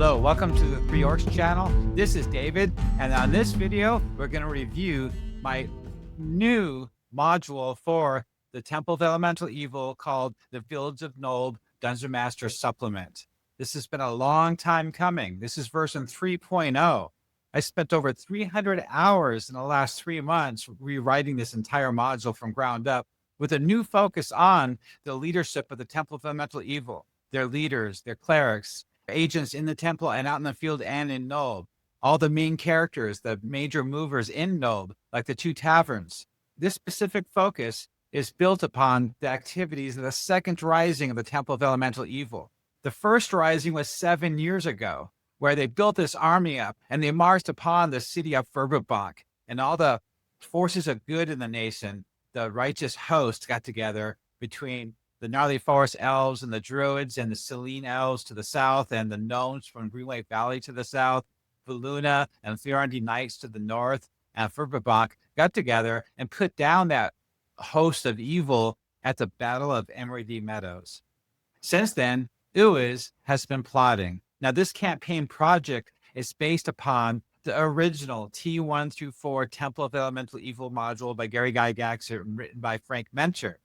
Hello, welcome to the Three Orcs channel. This is David, and on this video, we're going to review my new module for the Temple of Elemental Evil called the Village of Nulb Dungeon Master Supplement. This has been a long time coming. This is version 3.0. I spent over 300 hours in the last 3 months rewriting this entire module from ground up with a new focus on the leadership of the Temple of Elemental Evil, their leaders, their clerics, agents in the temple and out in the field and in Nolb, all the main characters, the major movers in Nolb, like the 2 taverns. This specific focus is built upon the activities of the second rising of the Temple of Elemental Evil. The first rising was 7 years ago, where they built this army up and they marched upon the city of Verbabach, and all the forces of good in the nation, the righteous host, got together between the gnarly forest elves and the druids and the Selene elves to the south, and the gnomes from Greenway Valley to the south, Valuna and Fiorandi knights to the north, and Verbabach got together and put down that host of evil at the Battle of Emerald Meadows. Since then, Uiz has been plotting. Now, this campaign project is based upon the original T1 through 4 Temple of Elemental Evil module by Gary Gygax, written by Frank Mencher.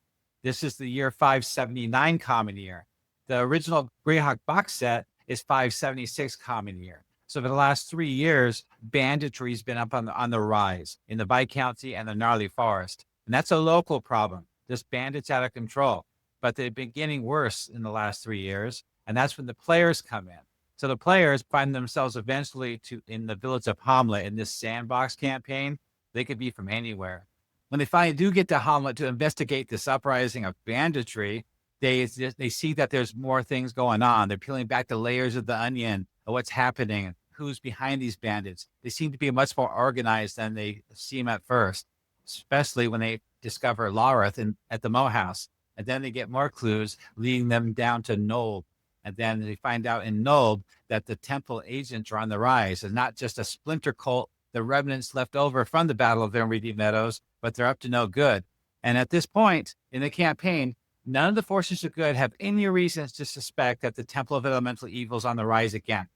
This is the year 579 common year. The original Greyhawk box set is 576 common year. So for the last 3 years, banditry has been up on the rise in the Viscounty and the gnarly forest. And that's a local problem. This bandit's out of control. But they've been getting worse in the last 3 years. And that's when the players come in. So the players find themselves eventually in the village of Hamlet in this sandbox campaign. They could be from anywhere. When they finally do get to Hamlet to investigate this uprising of banditry, they see that there's more things going on. They're peeling back the layers of the onion of what's happening, who's behind these bandits. They seem to be much more organized than they seem at first, especially when they discover Lareth at the Moe House. And then they get more clues leading them down to Nolb. And then they find out in Nolb that the temple agents are on the rise, and not just a splinter cult, the remnants left over from the Battle of Emerald Meadows, but they're up to no good. And at this point in the campaign, none of the forces of good have any reasons to suspect that the Temple of Elemental Evil is on the rise again.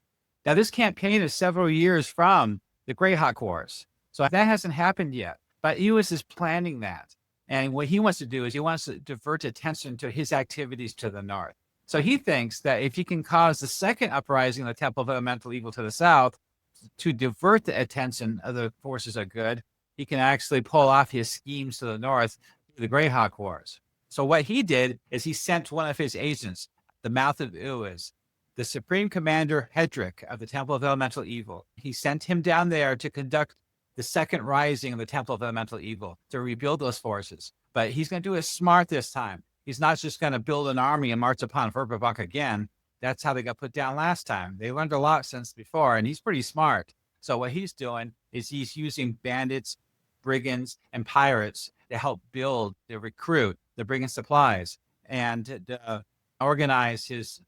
Now, this campaign is several years from the Greyhawk Wars, so that hasn't happened yet. But Uiz is planning that. And what he wants to do is he wants to divert attention to his activities to the north. So he thinks that if he can cause the second uprising of the Temple of Elemental Evil to the south to divert the attention of the forces of good, he can actually pull off his schemes to the north through the Greyhawk Wars. So what he did is he sent one of his agents, the mouth of Uiz, the Supreme Commander Hedrack of the Temple of Elemental Evil. He sent him down there to conduct the second rising of the Temple of Elemental Evil, to rebuild those forces. But he's going to do it smart this time. He's not just going to build an army and march upon Verbabach again. That's how they got put down last time. They learned a lot since before, and he's pretty smart. So what he's doing is he's using bandits, brigands, and pirates to help build, to recruit, to bring in supplies, and to organize his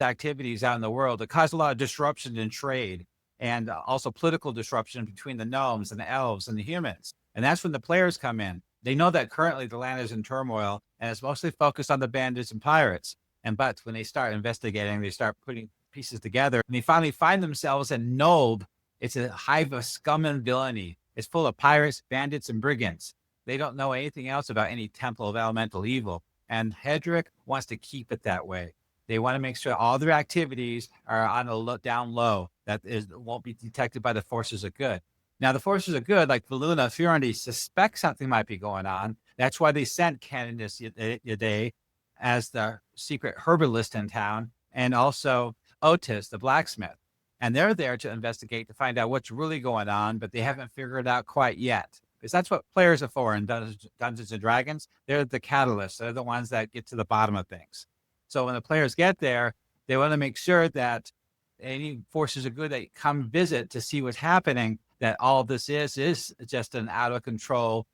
activities out in the world, to cause a lot of disruption in trade, and also political disruption between the gnomes and the elves and the humans. And that's when the players come in. They know that currently the land is in turmoil, and it's mostly focused on the bandits and pirates. But when they start investigating, they start putting pieces together, and they finally find themselves in Nolb. It's a hive of scum and villainy. It's full of pirates, bandits, and brigands. They don't know anything else about any Temple of Elemental Evil. And Hedrack wants to keep it that way. They want to make sure all their activities are on a down low, that won't be detected by the forces of good. Now, the forces of good, like Valuna, Fiorandi, suspect something might be going on. That's why they sent Candace Yade as the secret herbalist in town, and also Otis, the blacksmith. And they're there to investigate, to find out what's really going on, but they haven't figured it out quite yet. Because that's what players are for in Dungeons and Dragons. They're the catalysts. They're the ones that get to the bottom of things. So when the players get there, they want to make sure that any forces of good that come visit to see what's happening, that all this is just an out-of-control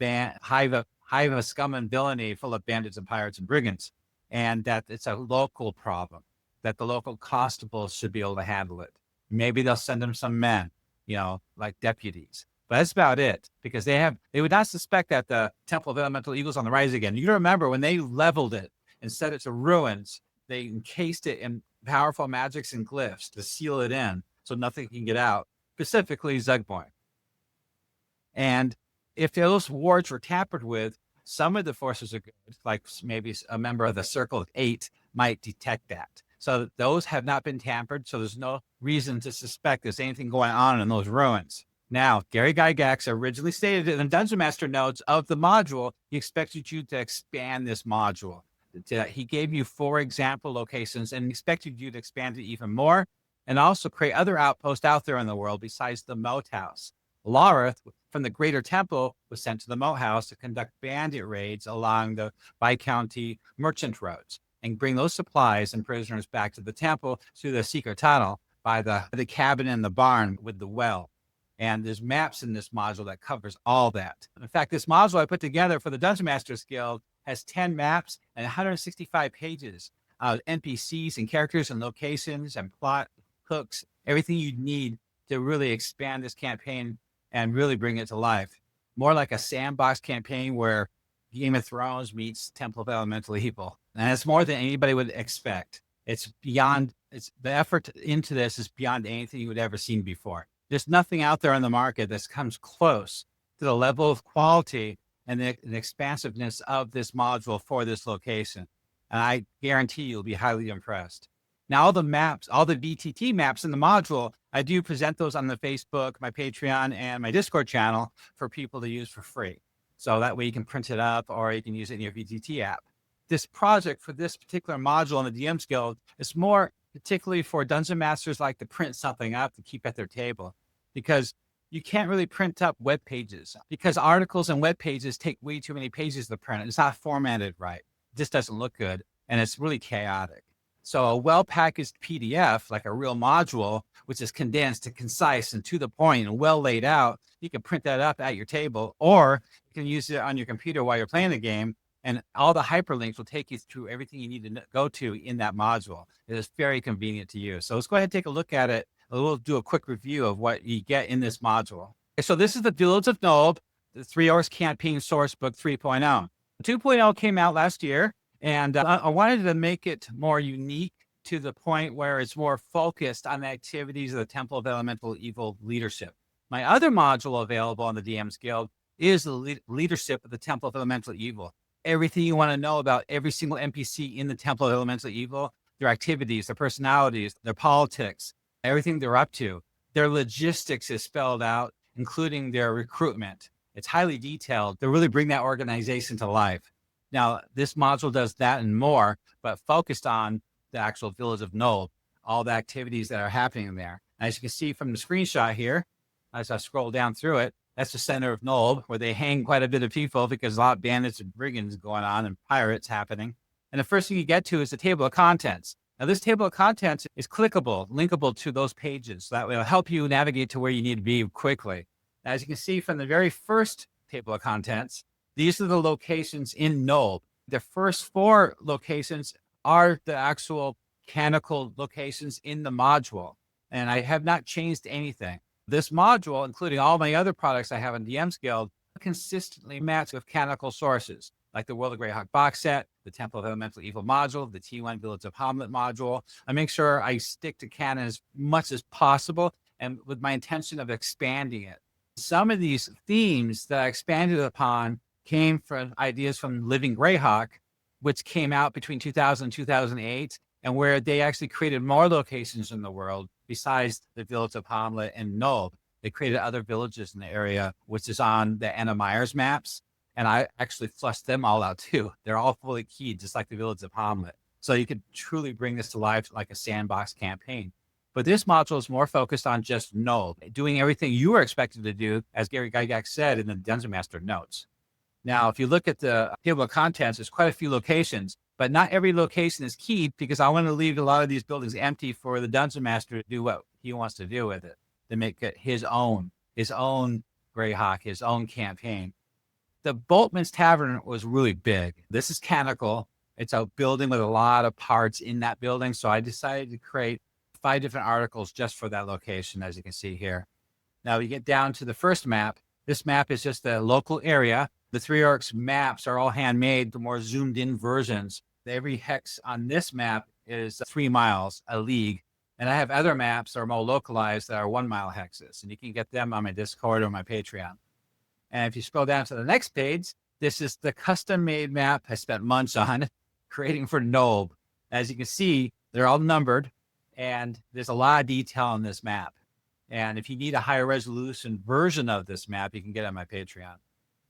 hive of scum and villainy full of bandits and pirates and brigands, and that it's a local problem, that the local constables should be able to handle it. Maybe they'll send them some men, like deputies. But that's about it, because they would not suspect that the Temple of Elemental Evil is on the rise again. You remember when they leveled it and set it to ruins, they encased it in powerful magics and glyphs to seal it in so nothing can get out, specifically Zugboy. And if those wards were tampered with, some of the forces are good, like maybe a member of the Circle of 8 might detect that. So those have not been tampered, so there's no reason to suspect there's anything going on in those ruins. Now, Gary Gygax originally stated in the Dungeon Master notes of the module, he expected you to expand this module. He gave you 4 example locations and expected you to expand it even more, and also create other outposts out there in the world besides the Moat House. Lareth from the Greater Temple was sent to the Moat House to conduct bandit raids along the Bi-County merchant roads and bring those supplies and prisoners back to the temple through the secret tunnel by the cabin and the barn with the well. And there's maps in this module that covers all that. In fact, this module I put together for the Dungeon Masters Guild has 10 maps and 165 pages of NPCs and characters and locations and plot hooks, everything you need to really expand this campaign and really bring it to life. More like a sandbox campaign where Game of Thrones meets Temple of Elemental Evil. And it's more than anybody would expect. It's beyond, the effort into this is beyond anything you would ever seen before. There's nothing out there on the market that comes close to the level of quality and the expansiveness of this module for this location. And I guarantee you'll be highly impressed. Now, all the maps, all the VTT maps in the module, I do present those on the Facebook, my Patreon, and my Discord channel for people to use for free. So that way you can print it up or you can use it in your VTT app. This project for this particular module in the DMs Guild is more particularly for dungeon masters like to print something up to keep at their table, because you can't really print up web pages because articles and web pages take way too many pages to print. It's not formatted right. It just doesn't look good. And it's really chaotic. So a well-packaged PDF, like a real module, which is condensed and concise and to the point and well laid out, you can print that up at your table, or you can use it on your computer while you're playing the game. And all the hyperlinks will take you through everything you need to go to in that module. It is very convenient to use. So let's go ahead and take a look at it. We'll do a quick review of what you get in this module. So this is the Village of Nulb, the 3 Orcs Campaign Sourcebook 3.0. 2.0 came out last year, and I wanted to make it more unique to the point where it's more focused on the activities of the Temple of Elemental Evil leadership. My other module available on the DMs Guild is the leadership of the Temple of Elemental Evil. Everything you want to know about every single NPC in the Temple of Elemental Evil, their activities, their personalities, their politics, everything they're up to. Their logistics is spelled out, including their recruitment. It's highly detailed to really bring that organization to life. Now, this module does that and more, but focused on the actual Village of Nulb, all the activities that are happening there. As you can see from the screenshot here, as I scroll down through it, that's the center of Nulb, where they hang quite a bit of people because a lot of bandits and brigands going on and pirates happening. And the first thing you get to is the table of contents. Now, this table of contents is clickable, linkable to those pages. So that will help you navigate to where you need to be quickly. As you can see from the very first table of contents, these are the locations in Nulb. The first 4 locations are the actual canonical locations in the module. And I have not changed anything. This module, including all my other products I have in DMs Guild, consistently match with canonical sources, like the World of Greyhawk box set, the Temple of Elemental Evil module, the T1 Village of Hamlet module. I make sure I stick to canon as much as possible and with my intention of expanding it. Some of these themes that I expanded upon came from ideas from Living Greyhawk, which came out between 2000 and 2008, and where they actually created more locations in the world besides the Village of Hamlet and Nolb. They created other villages in the area, which is on the Anna Myers maps. And I actually flushed them all out too. They're all fully keyed, just like the Village of Hamlet. So you could truly bring this to life like a sandbox campaign. But this module is more focused on just Nolb, doing everything you were expected to do, as Gary Gygax said in the Dungeon Master notes. Now, if you look at the table of contents, there's quite a few locations, but not every location is keyed because I want to leave a lot of these buildings empty for the Dungeon Master to do what he wants to do with it, to make it his own Greyhawk, his own campaign. The Boatman's Tavern was really big. This is canonical. It's a building with a lot of parts in that building. So I decided to create 5 different articles just for that location, as you can see here. Now we get down to the first map. This map is just a local area. The 3 Orcs maps are all handmade, the more zoomed in versions. Every hex on this map is 3 miles, a league. And I have other maps that are more localized that are 1 mile hexes. And you can get them on my Discord or my Patreon. And if you scroll down to the next page, this is the custom made map I spent months on creating for Nolb. As you can see, they're all numbered and there's a lot of detail on this map. And if you need a higher resolution version of this map, you can get it on my Patreon.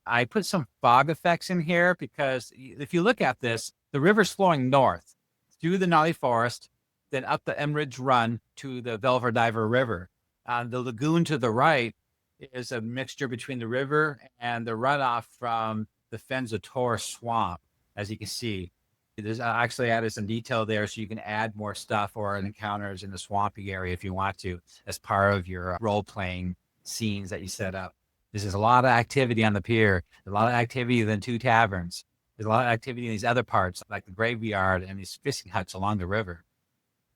I put some fog effects in here because if you look at this, the river's flowing north through the gnarly forest, then up the Emridge Run to the Belvedere River. The lagoon to the right is a mixture between the river and the runoff from the Fenzator swamp, as you can see. There's actually added some detail there so you can add more stuff or encounters in the swampy area if you want to, as part of your role-playing scenes that you set up. There's a lot of activity on the pier. There's a lot of activity in the 2 taverns. There's a lot of activity in these other parts, like the graveyard and these fishing huts along the river.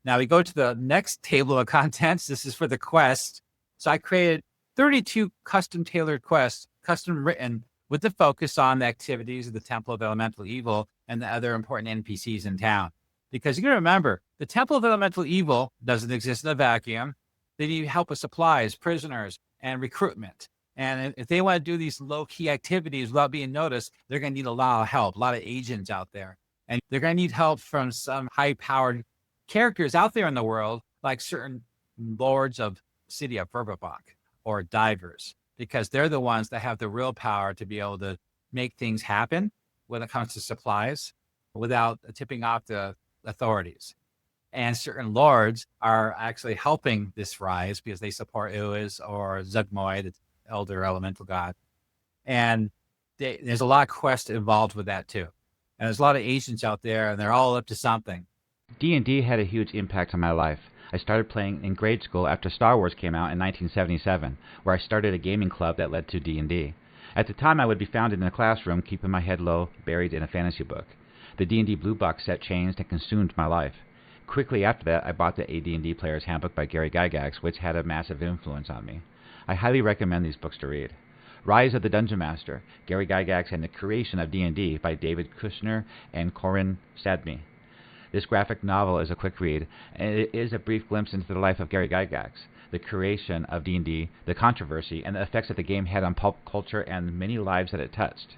Now we go to the next table of contents. This is for the quest. So I created 32 custom tailored quests, custom written, with the focus on the activities of the Temple of Elemental Evil and the other important NPCs in town. Because you got to remember, the Temple of Elemental Evil doesn't exist in a vacuum. They need help with supplies, prisoners, and recruitment. And if they want to do these low-key activities without being noticed, they're going to need a lot of help, a lot of agents out there. And they're going to need help from some high-powered characters out there in the world, like certain lords of City of Furberbach or divers, because they're the ones that have the real power to be able to make things happen when it comes to supplies without tipping off the authorities. And certain lords are actually helping this rise because they support Uis or Zugmoy, the elder elemental god. And there's a lot of quests involved with that too. And there's a lot of agents out there and they're all up to something. D&D had a huge impact on my life. I started playing in grade school after Star Wars came out in 1977, where I started a gaming club that led to D&D. At the time, I would be found in a classroom, keeping my head low, buried in a fantasy book. The D&D Blue Box set changed and consumed my life. Quickly after that, I bought the AD&D Player's Handbook by Gary Gygax, which had a massive influence on me. I highly recommend these books to read. Rise of the Dungeon Master, Gary Gygax and the Creation of D&D by David Kushner and Corinne Sadmi. This graphic novel is a quick read, and it is a brief glimpse into the life of Gary Gygax, the creation of D&D, the controversy, and the effects that the game had on pulp culture and many lives that it touched.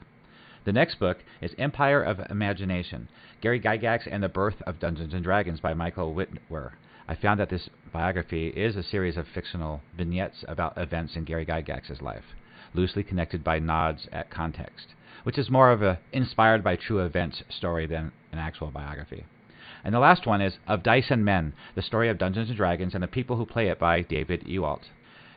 The next book is Empire of Imagination, Gary Gygax and the Birth of Dungeons & Dragons by Michael Whitwer. I found that this biography is a series of fictional vignettes about events in Gary Gygax's life, loosely connected by nods at context, which is more of a inspired by true events story than an actual biography. And the last one is Of Dice and Men, the story of Dungeons & Dragons and the people who play it by David Ewalt.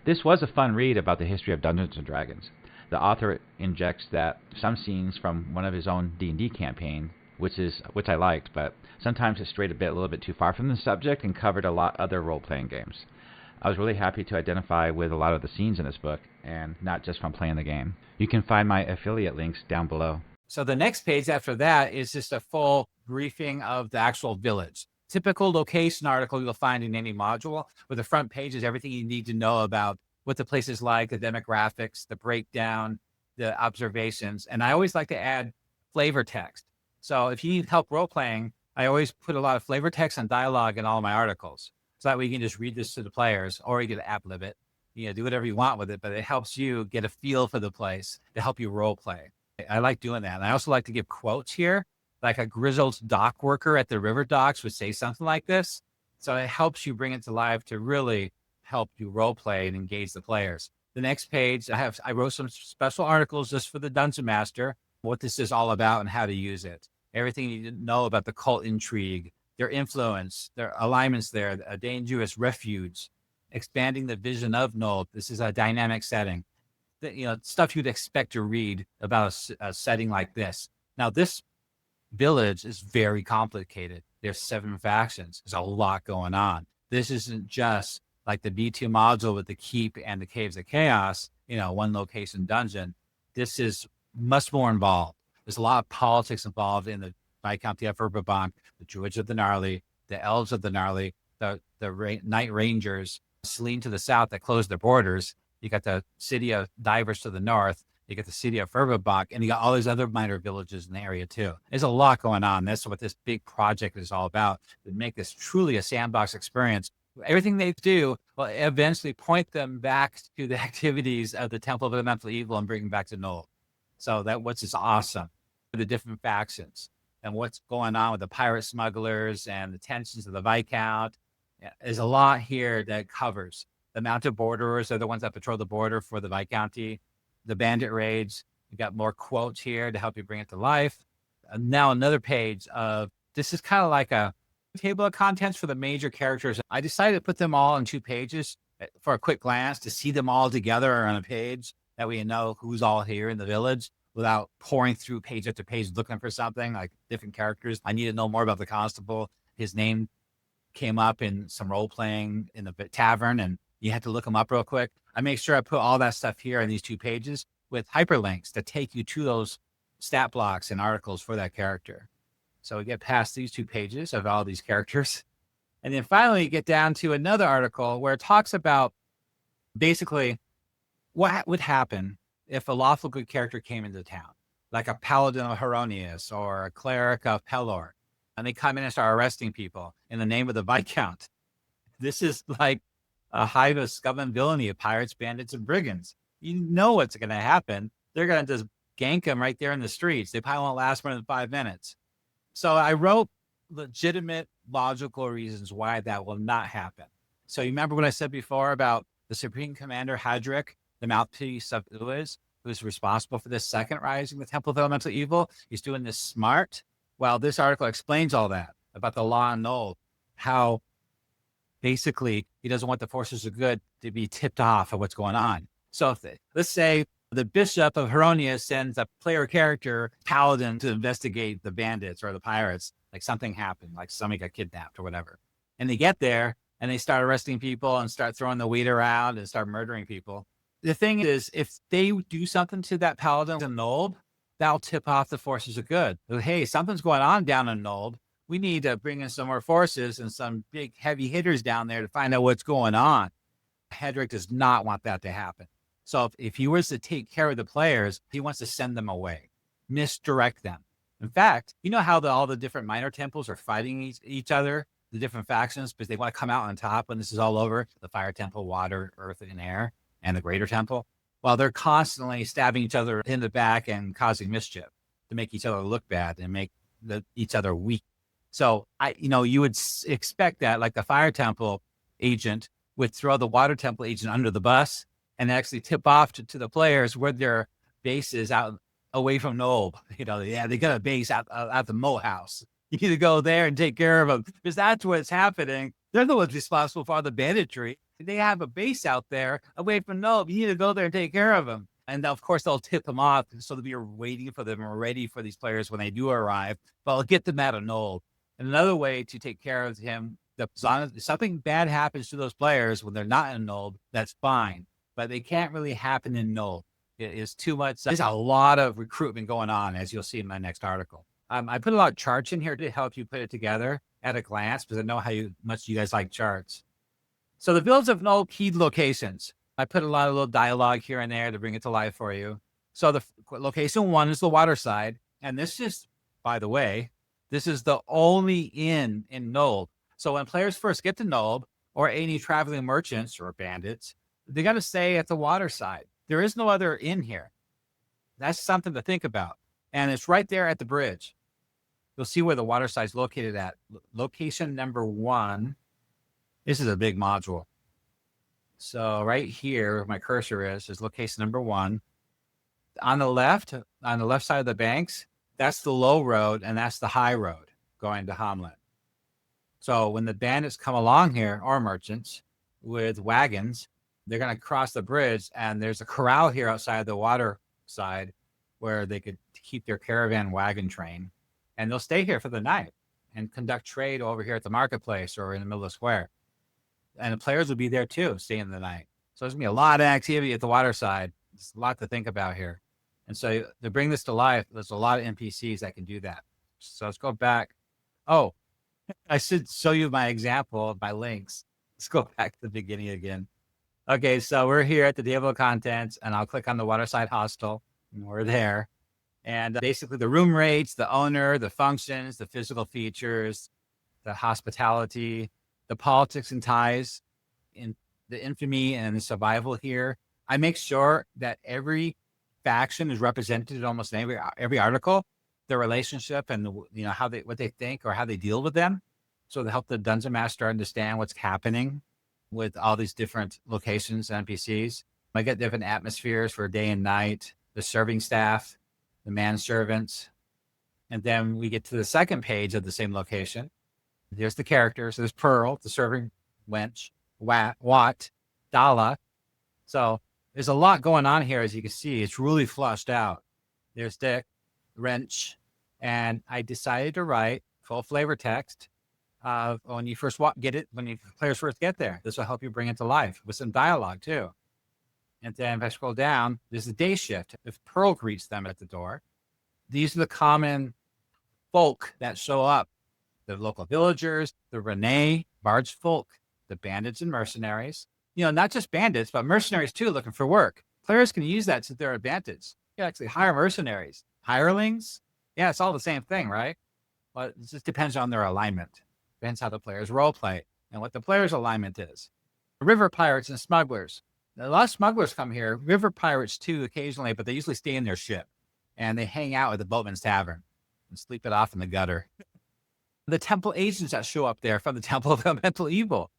This was a fun read about the history of Dungeons & Dragons. The author injects that some scenes from one of his own D&D campaign, which I liked, but sometimes it strayed a little bit too far from the subject and covered a lot other role-playing games. I was really happy to identify with a lot of the scenes in this book, and not just from playing the game. You can find my affiliate links down below. So the next page after that is just a full briefing of the actual village. Typical location article you'll find in any module, where the front page is everything you need to know about what the place is like, the demographics, the breakdown, the observations. And I always like to add flavor text. So if you need help role-playing, I always put a lot of flavor text and dialogue in all of my articles. So that way you can just read this to the players, or you can ad-lib it. You know, do whatever you want with it, but it helps you get a feel for the place to help you role-play. I like doing that. And I also like to give quotes here, like a grizzled dock worker at the river docks would say something like this. So it helps you bring it to life to really help you role play and engage the players. The next page, I wrote some special articles just for the Dungeon Master, what this is all about and how to use it. Everything you need to know about the cult intrigue, their influence, their alignments there, a dangerous refuge, expanding the vision of Nolb. This is a dynamic setting. Stuff you'd expect to read about a setting like this. Now, this village is very complicated. There's 7 factions. There's a lot going on. This isn't just like the B2 module with the keep and the caves of chaos, one location dungeon. This is much more involved. There's a lot of politics involved in the Viscounty of Furberbach, the Druids of the Gnarly, the Elves of the Gnarly, the Night Rangers, Selene to the south that closed their borders. You got the City of Divers to the north, You got the city of Furberbach, and you got all these other minor villages in the area too. There's a lot going on. That's what this big project is all about, to make this truly a sandbox experience. Everything they do will eventually point them back to the activities of the Temple of Elemental Evil and bring them back to Nolb. So that what's just awesome. The different factions and what's going on with the pirate smugglers and the tensions of the Viscount. There's a lot here that covers. The mounted borderers are the ones that patrol the border for the Viscounty. The bandit raids. You got more quotes here to help you bring it to life. Now another page of, this is kind of like a table of contents for the major characters. I decided to put them all in 2 pages for a quick glance to see them all together on a page. That way you know who's all here in the village without pouring through page after page looking for something like different characters. I need to know more about the constable. His name came up in some role playing in the tavern, and you had to look him up real quick. I make sure I put all that stuff here in these 2 pages with hyperlinks that take you to those stat blocks and articles for that character. So we get past these 2 pages of all these characters. And then finally you get down to another article where it talks about basically what would happen if a lawful good character came into town, like a paladin of Heronius or a cleric of Pelor, and they come in and start arresting people in the name of the Viscount. This is like a hive of scum and villainy of pirates, bandits, and brigands. You know what's going to happen. They're going to just gank them right there in the streets. They probably won't last more than 5 minutes. So I wrote legitimate, logical reasons why that will not happen. So you remember what I said before about the Supreme Commander Hedrack, the mouthpiece of Uis, who's responsible for this second rising, the Temple of Elemental Evil? He's doing this smart. Well, this article explains all that about the law in Nolb, how basically he doesn't want the forces of good to be tipped off of what's going on. So if let's say the Bishop of Heronius sends a player character, paladin, to investigate the bandits or the pirates, like something happened, like somebody got kidnapped or whatever. And they get there and they start arresting people and start throwing the weed around and start murdering people. The thing is, if they do something to that paladin in Nolb, that'll tip off the forces of good. Hey, something's going on down in Nolb. We need to bring in some more forces and some big heavy hitters down there to find out what's going on. Hedrack does not want that to happen. So if he was to take care of the players, he wants to send them away, misdirect them. In fact, you know how all the different minor temples are fighting each other, the different factions, because they want to come out on top when this is all over, the fire temple, water, earth, and air, and the greater temple. Well, they're constantly stabbing each other in the back and causing mischief to make each other look bad and make each other weak. So you would expect that, like the fire temple agent would throw the water temple agent under the bus and actually tip off to the players where their base is out away from Nolb. They got a base out at the Moat House. You need to go there and take care of them, because that's what's happening. They're the ones responsible for all the banditry. They have a base out there away from Nolb. You need to go there and take care of them. And of course, they'll tip them off so that we are waiting for them or ready for these players when they do arrive. But I'll get them out of Nolb. And another way to take care of him, if something bad happens to those players when they're not in Nolb, that's fine. But they can't really happen in Nolb. It is too much. There's a lot of recruitment going on, as you'll see in my next article. I put a lot of charts in here to help you put it together at a glance, because I know how much you guys like charts. So the Village of Nulb key locations. I put a lot of little dialogue here and there to bring it to life for you. So the location 1 is the Waterside. And this is, by the way, this is the only inn in Nolb. So when players first get to Nolb, or any traveling merchants or bandits, they got to stay at the Waterside. There is no other inn here. That's something to think about. And it's right there at the bridge. You'll see where the Waterside is located at. Location number 1. This is a big module. So right here, where my cursor is location number 1. On the left side of the banks, that's the low road, and that's the high road going to Hamlet. So when the bandits come along here, or merchants, with wagons, they're going to cross the bridge, and there's a corral here outside the water side where they could keep their caravan wagon train, and they'll stay here for the night and conduct trade over here at the marketplace or in the middle of the square. And the players will be there too, staying the night. So there's going to be a lot of activity at the Waterside. There's a lot to think about here. And so to bring this to life, there's a lot of NPCs that can do that. So let's go back. Oh, I should show you my example of my links. Let's go back to the beginning again. Okay, so we're here at the table of contents, and I'll click on the Waterside Hostel. And we're there. And basically the room rates, the owner, the functions, the physical features, the hospitality, the politics and ties, in the infamy and the survival here. I make sure that every faction is represented in almost every article, their relationship and how what they think or how they deal with them. So to help the dungeon master understand what's happening with all these different locations and NPCs. I get different atmospheres for day and night, the serving staff, the manservants. And then we get to the second page of the same location. There's the characters. There's Pearl, the serving wench, Watt, Dala. So there's a lot going on here. As you can see, it's really flushed out. There's Dick, Wrench. And I decided to write full flavor text when you first when players first get there. This will help you bring it to life with some dialogue too. And then if I scroll down, there's the day shift. If Pearl greets them at the door, these are the common folk that show up. The local villagers, the Renee, barge folk, the bandits and mercenaries. Not just bandits, but mercenaries too, looking for work. Players can use that to their advantage. You can actually hire mercenaries. Hirelings? Yeah, it's all the same thing, right? But it just depends on their alignment. Depends how the players role play and what the player's alignment is. River pirates and smugglers. A lot of smugglers come here. River pirates too, occasionally, but they usually stay in their ship. And they hang out at the Boatman's Tavern and sleep it off in the gutter. The temple agents that show up there from the Temple of Elemental Evil.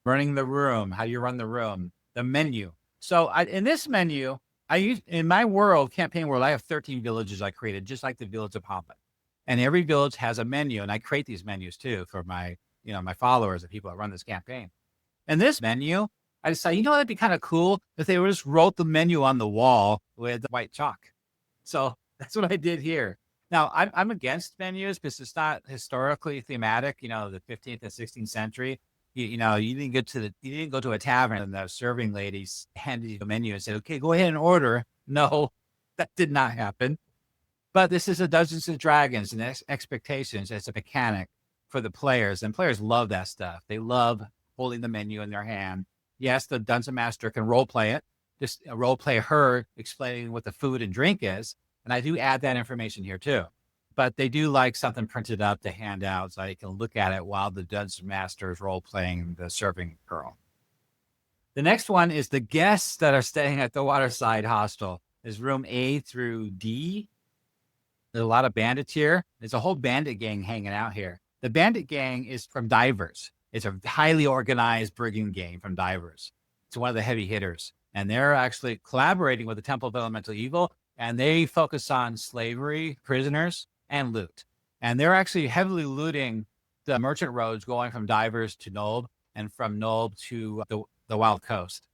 Running the room, how you run the room, the menu. So in this menu, in my campaign world, I have 13 villages I created, just like the Village of Nulb. And every village has a menu, and I create these menus too for my followers, the people that run this campaign. And this menu, I decided, it'd be kind of cool if they just wrote the menu on the wall with white chalk. So that's what I did here. Now, I'm against menus because it's not historically thematic, the 15th and 16th century. You didn't go to a tavern and the serving ladies handed you a menu and said, okay, go ahead and order. No, that did not happen. But this is a Dungeons and Dragons and expectations as a mechanic for the players. And players love that stuff. They love holding the menu in their hand. Yes, the dungeon master can role play it. Just role play her explaining what the food and drink is. And I do add that information here too. But they do like something printed up to hand out so you can look at it while the dungeon master is role playing the serving girl. The next one is the guests that are staying at the Waterside Hostel. There's room A through D. There's a lot of bandits here. There's a whole bandit gang hanging out here. The bandit gang is from Divers. It's a highly organized brigand gang from Divers. It's one of the heavy hitters. And they're actually collaborating with the Temple of Elemental Evil. And they focus on slavery, prisoners, and loot. And they're actually heavily looting the merchant roads going from Divers to Nolb and from Nolb to the Wild Coast.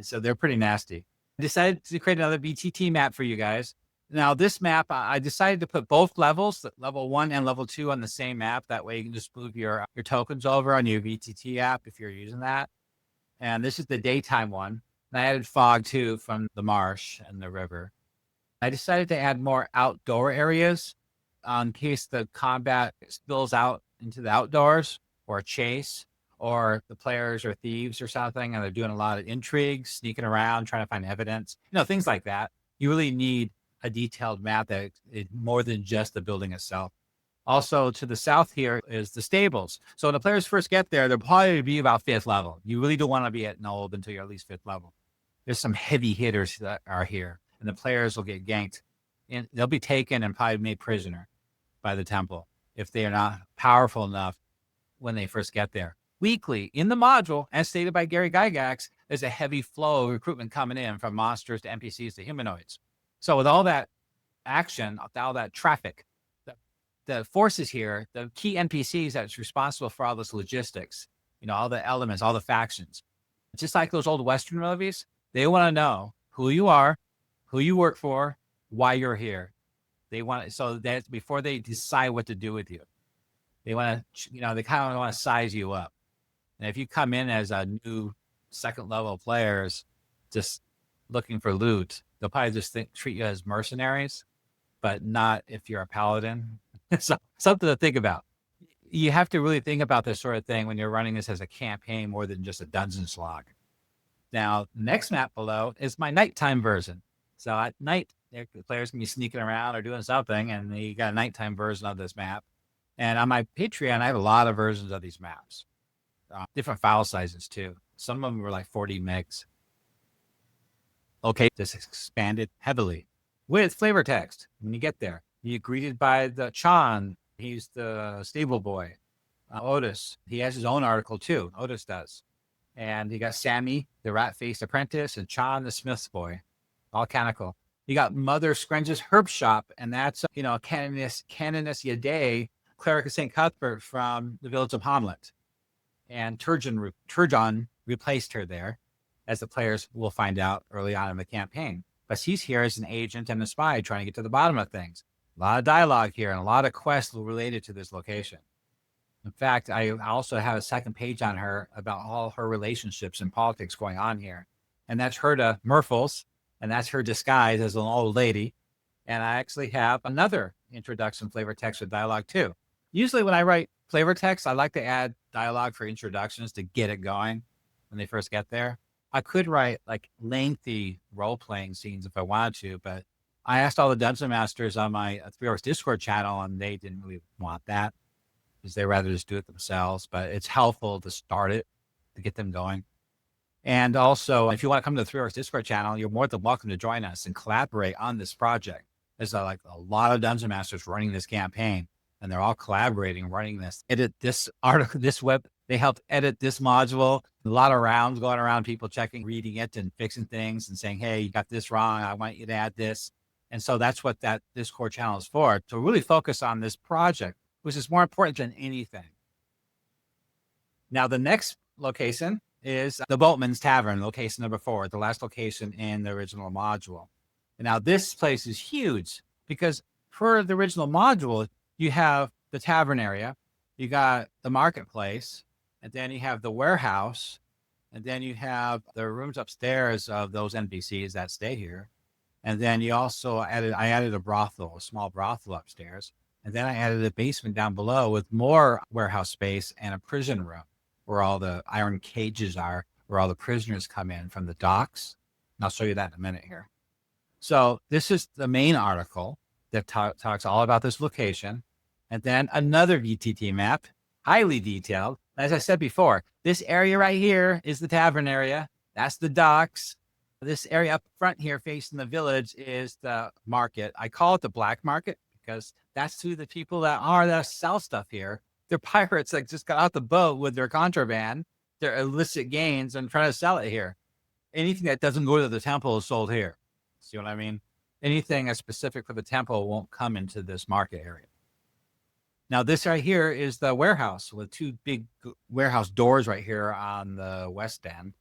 So they're pretty nasty. I decided to create another VTT map for you guys. Now this map, I decided to put both levels, level 1 and level 2 on the same map. That way you can just move your tokens over on your VTT app if you're using that. And this is the daytime one. And I added fog too from the marsh and the river. I decided to add more outdoor areas in case the combat spills out into the outdoors or a chase or the players are thieves or something and they're doing a lot of intrigue, sneaking around, trying to find evidence, things like that. You really need a detailed map that is more than just the building itself. Also to the south here is the stables. So when the players first get there, they'll probably be about 5th level. You really don't want to be at Nolb until you're at least 5th level. There's some heavy hitters that are here. And the players will get ganked and they'll be taken and probably made prisoner by the temple if they are not powerful enough when they first get there. Weekly in the module, as stated by Gary Gygax, there's a heavy flow of recruitment coming in from monsters to NPCs to humanoids. So with all that action, all that traffic, the forces here, the key NPCs that's responsible for all this logistics, all the elements, all the factions, just like those old Western movies, they want to know who you are, who you work for, why you're here. They want so that before they decide what to do with you, they want to, they kind of want to size you up. And if you come in as a new 2nd level players, just looking for loot, they'll probably just treat you as mercenaries, but not if you're a paladin. So something to think about. You have to really think about this sort of thing when you're running this as a campaign more than just a dungeon slog. Now, next map below is my nighttime version. So at night, the players can be sneaking around or doing something, and you got a nighttime version of this map. And on my Patreon, I have a lot of versions of these maps, different file sizes too. Some of them were like 40 megs. Okay, this expanded heavily with flavor text. When you get there, you're greeted by the Chan. He's the stable boy. Otis, he has his own article too. Otis does. And you got Sammy, the rat-faced apprentice, and Chan, the smith's boy. All canonical. You got Mother Screnge's herb shop, and that's, Canoness Yade, cleric of St. Cuthbert from the village of Hamlet. And Turjon replaced her there, as the players will find out early on in the campaign. But he's here as an agent and a spy trying to get to the bottom of things. A lot of dialogue here and a lot of quests related to this location. In fact, I also have a second page on her about all her relationships and politics going on here. And that's her to Murfles, and that's her disguise as an old lady. And I actually have another introduction flavor text with dialogue too. Usually when I write flavor text, I like to add dialogue for introductions to get it going when they first get there. I could write like lengthy role-playing scenes if I wanted to, but I asked all the dungeon masters on my 3 Orcs Discord channel, and they didn't really want that, because they rather just do it themselves. But it's helpful to start it, to get them going. And also, if you want to come to the 3 Orcs Discord channel, you're more than welcome to join us and collaborate on this project. There's like a lot of dungeon masters running this campaign, and they're all collaborating, running this. Edit this article, this web. They helped edit this module. A lot of rounds going around, people checking, reading it, and fixing things and saying, hey, you got this wrong. I want you to add this. And so that's what that Discord channel is for, to really focus on this project, which is more important than anything. Now, the next location is the Boatman's Tavern, location number 4, the last location in the original module. And now this place is huge, because for the original module, you have the tavern area, you got the marketplace, and then you have the warehouse, and then you have the rooms upstairs of those NPCs that stay here. And then you also I added a brothel, a small brothel upstairs. And then I added a basement down below with more warehouse space and a prison room where all the iron cages are, where all the prisoners come in from the docks. And I'll show you that in a minute here. So this is the main article that talks all about this location. And then another VTT map, highly detailed. As I said before, this area right here is the tavern area. That's the docks. This area up front here facing the village is the market. I call it the black market because that's who the people that sell stuff here. They're pirates that just got out the boat with their contraband, their illicit gains, and trying to sell it here. Anything that doesn't go to the temple is sold here. See what I mean? Anything that's specific for the temple won't come into this market area. Now, this right here is the warehouse with 2 big warehouse doors right here on the west end.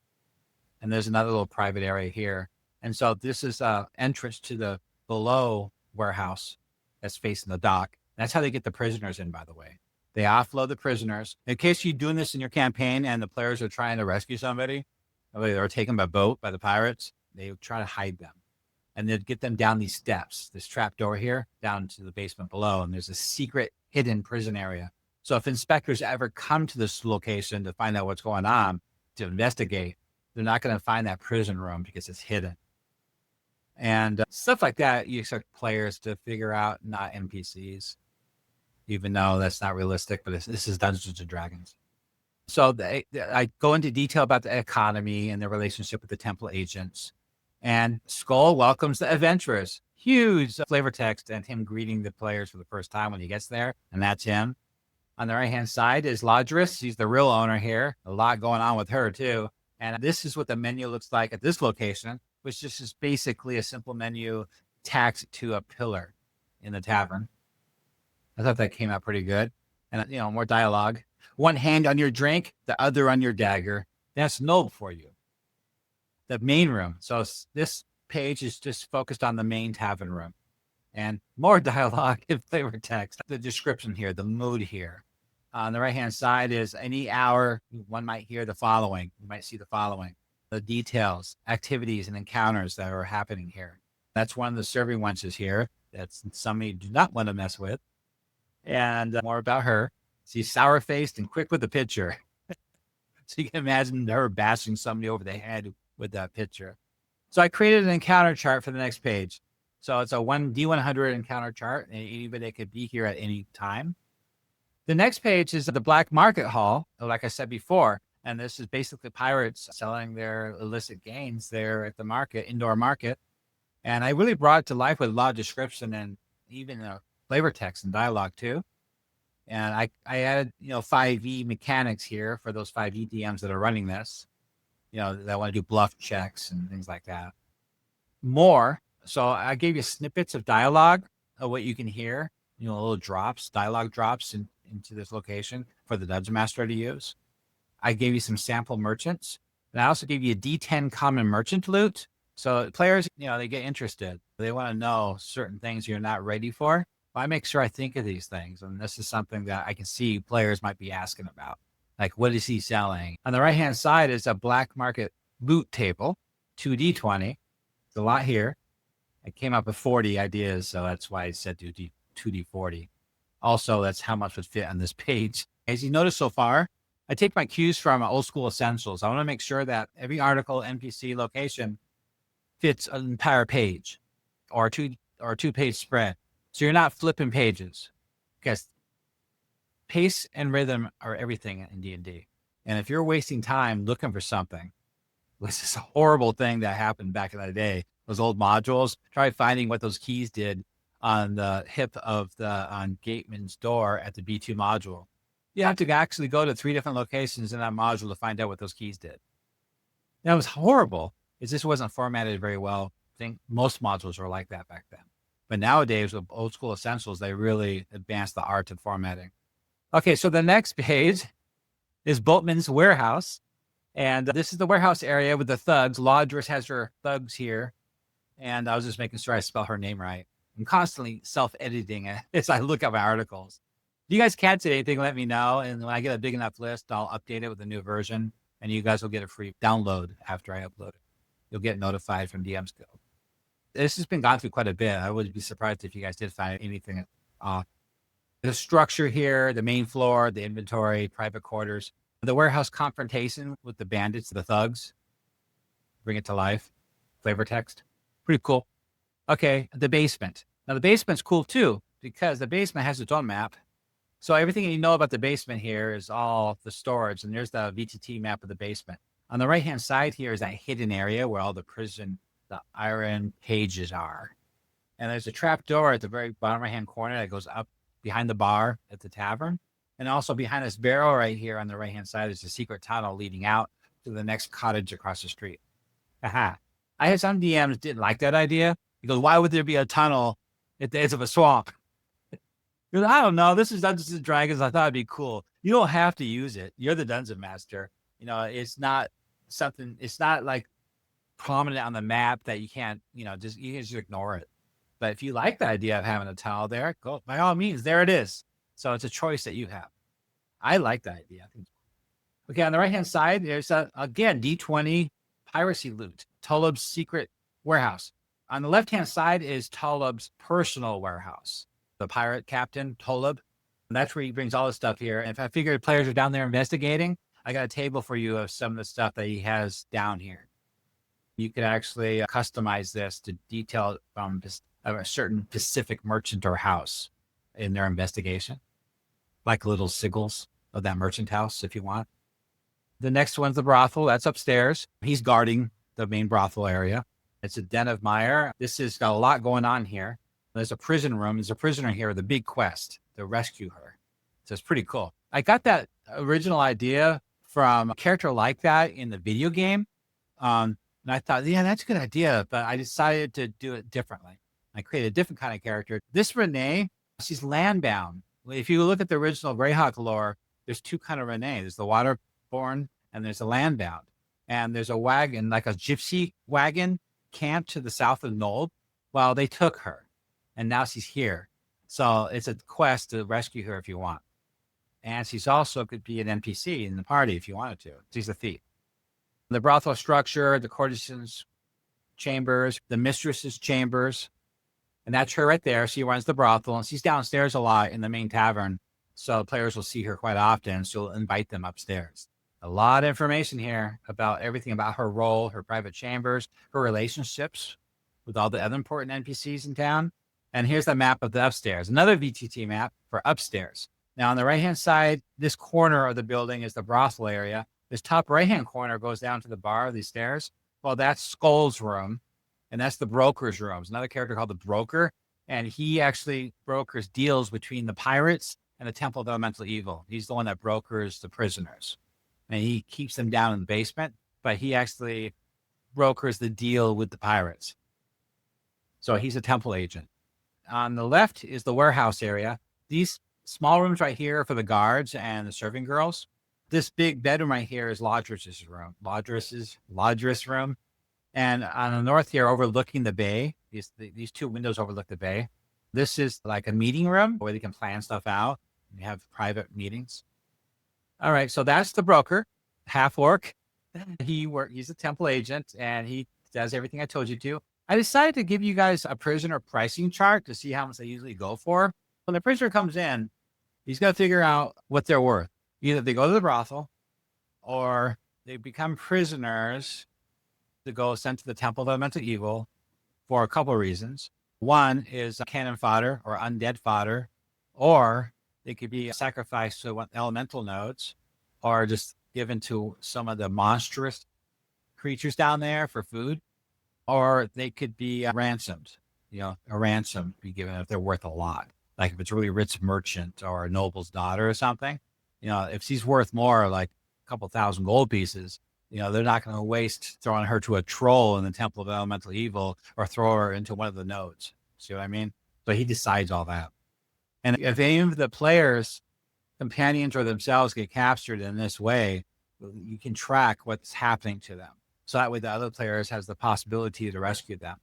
And there's another little private area here. And so this is an entrance to the below warehouse that's facing the dock. That's how they get the prisoners in, by the way. They offload the prisoners. In case you're doing this in your campaign and the players are trying to rescue somebody, or they're taken by boat by the pirates, they try to hide them. And they'd get them down these steps, this trap door here, down to the basement below. And there's a secret hidden prison area. So if inspectors ever come to this location to find out what's going on, to investigate, they're not going to find that prison room because it's hidden. And stuff like that, you expect players to figure out, not NPCs, even though that's not realistic, but this is Dungeons and Dragons. So I go into detail about the economy and their relationship with the temple agents. And Skull welcomes the adventurers. Huge flavor text and him greeting the players for the first time when he gets there. And that's him. On the right-hand side is Ladris. She's the real owner here. A lot going on with her, too. And this is what the menu looks like at this location, which just is basically a simple menu tacked to a pillar in the tavern. I thought that came out pretty good. And, more dialogue. One hand on your drink, the other on your dagger. That's Nolb for you. The main room. So this page is just focused on the main tavern room. And more dialogue and flavor text. The description here, the mood here. On the right-hand side is any hour, one might hear the following. You might see the following. The details, activities, and encounters that are happening here. That's one of the serving wenches here. That's somebody you do not want to mess with. And more about her. She's sour-faced and quick with the pitcher. So you can imagine her bashing somebody over the head with that pitcher. So I created an encounter chart for the next page. So it's a D100 encounter chart, and anybody could be here at any time. The next page is the Black Market Hall, like I said before. And this is basically pirates selling their illicit gains there at the market, indoor market. And I really brought it to life with a lot of description and even flavor text and dialogue too. And I added, 5e mechanics here for those 5e DMs that are running this, that want to do bluff checks and things like that. More. So I gave you snippets of dialogue of what you can hear, little drops, dialogue drops into this location for the Dungeon Master to use. I gave you some sample merchants. And I also gave you a D10 common merchant loot. So players, they get interested. They want to know certain things you're not ready for. I make sure I think of these things. And this is something that I can see players might be asking about. Like, what is he selling? On the right-hand side is a black market loot table, 2D20. It's a lot here. I came up with 40 ideas, so that's why I said 2D40. Also, that's how much would fit on this page. As you notice so far, I take my cues from Old School Essentials. I want to make sure that every article, NPC location fits an entire page or a two-page spread. So you're not flipping pages, because pace and rhythm are everything in D&D. And if you're wasting time looking for something, this is a horrible thing that happened back in the day. Those old modules, try finding what those keys did on the hip of on Gateman's door at the B2 module. You have to actually go to 3 different locations in that module to find out what those keys did. That was horrible. It just wasn't formatted very well. I think most modules were like that back then. But nowadays, with Old School Essentials, they really advanced the art of formatting. Okay, so the next page is Boatman's warehouse. And this is the warehouse area with the thugs. Laudress has her thugs here. And I was just making sure I spell her name right. I'm constantly self-editing it as I look at my articles. If you guys catch anything, let me know. And when I get a big enough list, I'll update it with a new version. And you guys will get a free download after I upload it. You'll get notified from DMsGuild. This has been gone through quite a bit. I would be surprised if you guys did find anything off. The structure here, the main floor, the inventory, private quarters, the warehouse confrontation with the bandits, the thugs. Bring it to life. Flavor text. Pretty cool. Okay, the basement. Now the basement's cool too, because the basement has its own map. So everything you know about the basement here is all the storage, and there's the VTT map of the basement. On the right-hand side here is that hidden area where all the prison, the iron cages are. And there's a trap door at the very bottom right-hand corner that goes up behind the bar at the tavern. And also behind this barrel right here on the right-hand side is a secret tunnel leading out to the next cottage across the street. Aha. I had some DMs didn't like that idea. He goes, why would there be a tunnel at the edge of a swamp? Because I don't know. This is Dungeons and Dragons. I thought it'd be cool. You don't have to use it. You're the dungeon master. It's not something. It's not like prominent on the map that you can't. You can just ignore it. But if you like the idea of having a tunnel there, go by all means. There it is. So it's a choice that you have. I like that idea. Okay, on the right hand side, there's again D20 piracy loot. Tolob's secret warehouse. On the left hand side is Tolob's personal warehouse. The pirate captain, Tolob. And that's where he brings all the stuff here. And if I figured players are down there investigating, I got a table for you of some of the stuff that he has down here. You could actually customize this to detail from a certain specific merchant or house in their investigation. Like little sigils of that merchant house, if you want. The next one's the brothel. That's upstairs. He's guarding the main brothel area. It's a den of mire. This has got a lot going on here. There's a prison room. There's a prisoner here with a big quest to rescue her. So it's pretty cool. I got that original idea from a character like that in the video game. And I thought, yeah, that's a good idea. But I decided to do it differently. I created a different kind of character. This Renee, she's landbound. If you look at the original Greyhawk lore, there's 2 kind of Renee. There's the waterborne and there's a landbound. And there's a wagon, like a gypsy wagon, camped to the south of Nolb. Well, they took her. And now she's here. So it's a quest to rescue her if you want. And she's also could be an NPC in the party if you wanted to. She's a thief. The brothel structure, the courtesan's chambers, the mistress's chambers. And that's her right there. She runs the brothel. And she's downstairs a lot in the main tavern. So players will see her quite often. She'll invite them upstairs. A lot of information here about everything about her role, her private chambers, her relationships with all the other important NPCs in town. And here's the map of the upstairs, another VTT map for upstairs. Now on the right-hand side, this corner of the building is the brothel area. This top right-hand corner goes down to the bar, these stairs. Well, that's Skull's room, and that's the broker's room. There's another character called the Broker, and he actually brokers deals between the pirates and the Temple of Elemental Evil. He's the one that brokers the prisoners. And he keeps them down in the basement, but he actually brokers the deal with the pirates. So he's a temple agent. On the left is the warehouse area. These small rooms right here are for the guards and the serving girls. This big bedroom right here is Laudress's room. Laudress room. And on the north here, overlooking the bay, these two windows overlook the bay. This is like a meeting room where they can plan stuff out and have private meetings. All right, so that's the broker, half orc. He's a temple agent, and he does everything I told you to. I decided to give you guys a prisoner pricing chart to see how much they usually go for. When the prisoner comes in, he's got to figure out what they're worth. Either they go to the brothel, or they become prisoners to go sent to the Temple of Elemental Evil for a couple of reasons. One is cannon fodder or undead fodder, or they could be sacrificed to elemental nodes, or just given to some of the monstrous creatures down there for food, or they could be ransomed. A ransom be given if they're worth a lot. Like if it's a really rich merchant or a noble's daughter or something, if she's worth more, like a couple thousand gold pieces, they're not going to waste throwing her to a troll in the Temple of Elemental Evil or throw her into one of the nodes. See what I mean? So he decides all that. And if any of the players, companions or themselves get captured in this way, you can track what's happening to them. So that way the other players has the possibility to rescue them.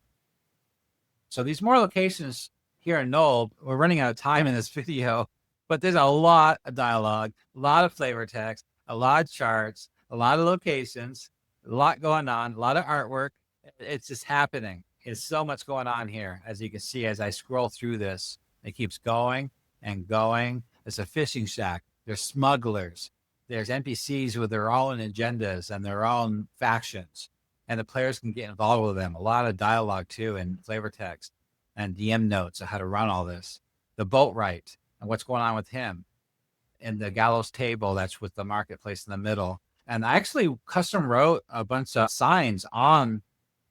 So these more locations here in Nolb, we're running out of time in this video, but there's a lot of dialogue, a lot of flavor text, a lot of charts, a lot of locations, a lot going on, a lot of artwork. It's just happening. There's so much going on here. As you can see, as I scroll through this, it keeps going and going. It's a fishing shack. There's smugglers. There's NPCs with their own agendas and their own factions. And the players can get involved with them. A lot of dialogue, too, and flavor text and DM notes on how to run all this. The boatwright and what's going on with him. And the gallows table that's with the marketplace in the middle. And I actually custom wrote a bunch of signs on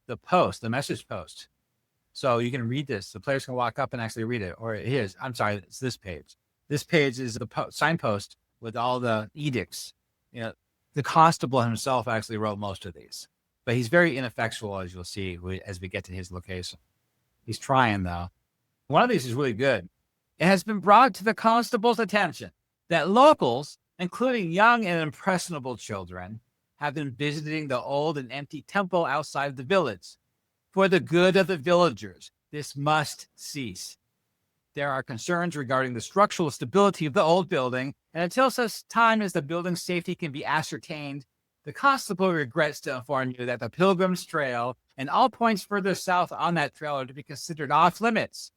the post, the message post. So you can read this. The players can walk up and actually read it. Or it's this page. This page is the signpost with all the edicts. The constable himself actually wrote most of these. But he's very ineffectual, as you'll see, as we get to his location. He's trying, though. One of these is really good. It has been brought to the constable's attention that locals, including young and impressionable children, have been visiting the old and empty temple outside of the village. For the good of the villagers, this must cease. There are concerns regarding the structural stability of the old building, and until such time as the building's safety can be ascertained, the constable regrets to inform you that the Pilgrim's Trail and all points further south on that trail are to be considered off limits.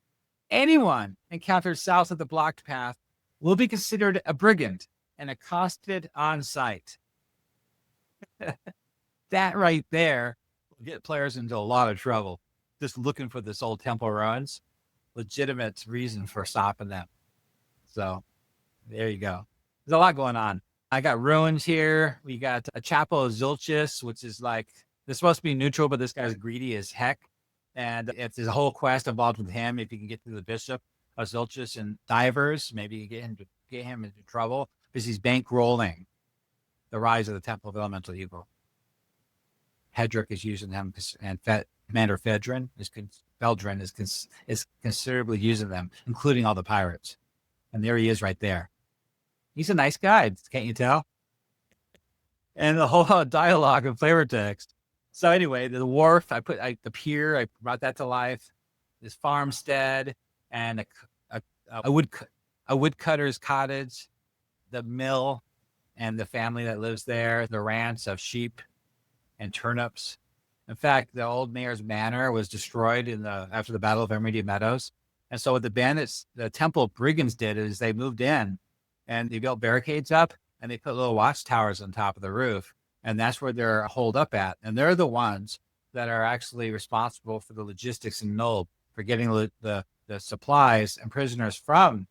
Anyone encountered south of the blocked path will be considered a brigand and accosted on sight. That right there will get players into a lot of trouble. Just looking for this old temple ruins, legitimate reason for stopping them. So there you go. There's a lot going on. I got ruins here. We got a chapel of Zilchis, which is like, they're supposed to be neutral, but this guy's greedy as heck. And if there's a whole quest involved with him, if you can get to the bishop of Zilchis and divers, maybe you get him into trouble because he's bankrolling the rise of the Temple of Elemental Evil. Hedrack is using them, and Commander Feldrin is considerably using them, including all the pirates. And there he is right there. He's a nice guy, can't you tell? And the whole dialogue and flavor text. So anyway, the wharf, the pier, I brought that to life. This farmstead and a woodcutter's cottage, the mill and the family that lives there, the ranch of sheep and turnips. In fact, the old mayor's manor was destroyed after the Battle of Emerald Meadows. And so what the bandits, the temple brigands did is they moved in and they built barricades up and they put little watchtowers on top of the roof, and that's where they're holed up at. And they're the ones that are actually responsible for the logistics in Nulb, for getting the supplies and prisoners from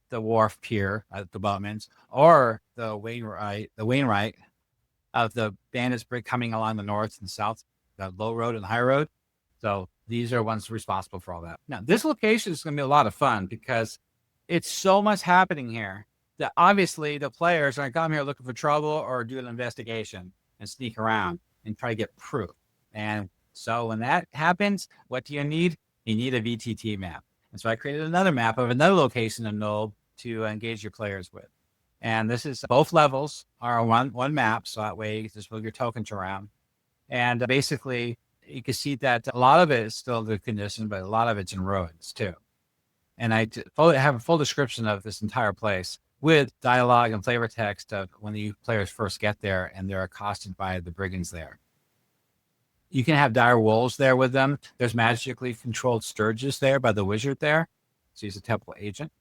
the wharf pier at the Boatman's, or the Wainwright of the Bandits brig coming along the north and south, the low road and high road. So these are ones responsible for all that. Now, this location is going to be a lot of fun because it's so much happening here that obviously the players are going to come here looking for trouble or do an investigation and sneak around and try to get proof. And so when that happens, what do you need? You need a VTT map. And so I created another map of another location in Nolb to engage your players with. And this is both levels are on one map. So that way you just move your tokens around. And basically you can see that a lot of it is still the condition, but a lot of it's in ruins too. And I have a full description of this entire place with dialogue and flavor text of when the players first get there and they're accosted by the brigands there. You can have dire wolves there with them. There's magically controlled sturges there by the wizard there. So he's a temple agent.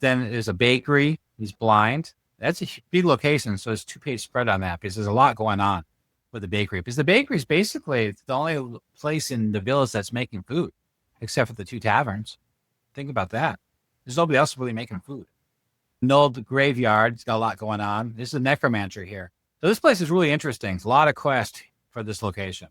Then there's a bakery. He's blind. That's a big location. So there's 2-page spread on that because there's a lot going on with the bakery. Because the bakery is basically the only place in the village that's making food, except for the 2 taverns. Think about that. There's nobody else really making food. Nolb graveyard. It's got a lot going on. This is a necromancer here. So this place is really interesting. It's a lot of quests for this location.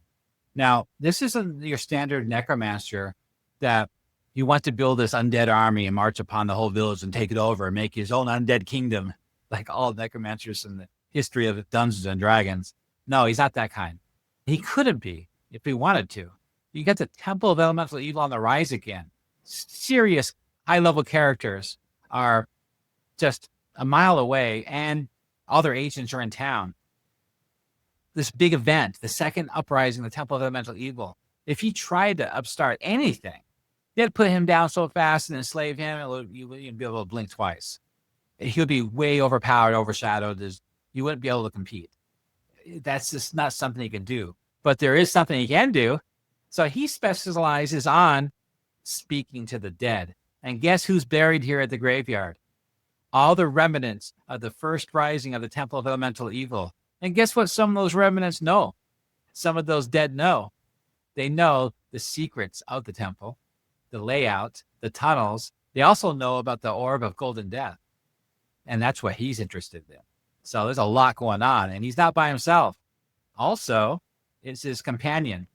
Now, this isn't your standard necromancer that you want to build this undead army and march upon the whole village and take it over and make his own undead kingdom, like all necromancers in the history of Dungeons and Dragons. No, he's not that kind. He couldn't be if he wanted to. You get the Temple of Elemental Evil on the rise again. Serious high-level characters are just a mile away, and other agents are in town. This big event, the second uprising, the Temple of Elemental Evil, if he tried to upstart anything, they'd put him down so fast and enslave him, you wouldn't be able to blink twice. He would be way overpowered, overshadowed. You wouldn't be able to compete. That's just not something he can do. But there is something he can do. So he specializes on speaking to the dead. And guess who's buried here at the graveyard? All the remnants of the first rising of the Temple of Elemental Evil. And guess what some of those remnants know? Some of those dead know. They know the secrets of the temple, the layout, the tunnels. They also know about the orb of golden death. And that's what he's interested in. So there's a lot going on. And he's not by himself. Also, it's his companion.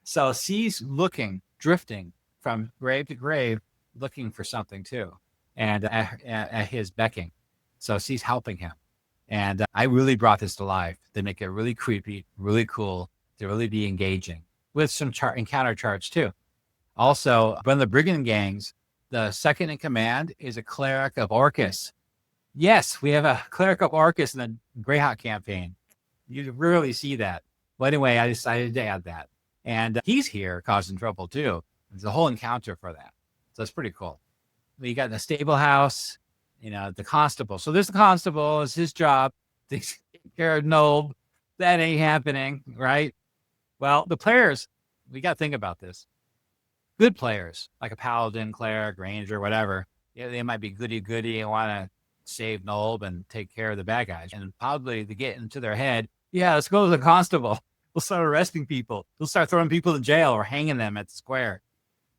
So he's looking, drifting from grave to grave, looking for something too. And at his becking. So she's helping him. And I really brought this to life to make it really creepy, really cool, to really be engaging with some encounter charts too. Also, one of the brigand gangs, the second in command is a cleric of Orcus. Yes, we have a cleric of Orcus in the Greyhawk campaign. You rarely see that. Well, anyway, I decided to add that. And he's here causing trouble too. There's a whole encounter for that. So it's pretty cool. We got the stable house, the constable. So this constable is his job to take care of Nolb. That ain't happening, right? Well, the players, we got to think about this. Good players, like a paladin, cleric, ranger, whatever. Yeah, they might be goody-goody and want to save Nolb and take care of the bad guys. And probably to get into their head, yeah, let's go to the constable. We'll start arresting people. We'll start throwing people in jail or hanging them at the square.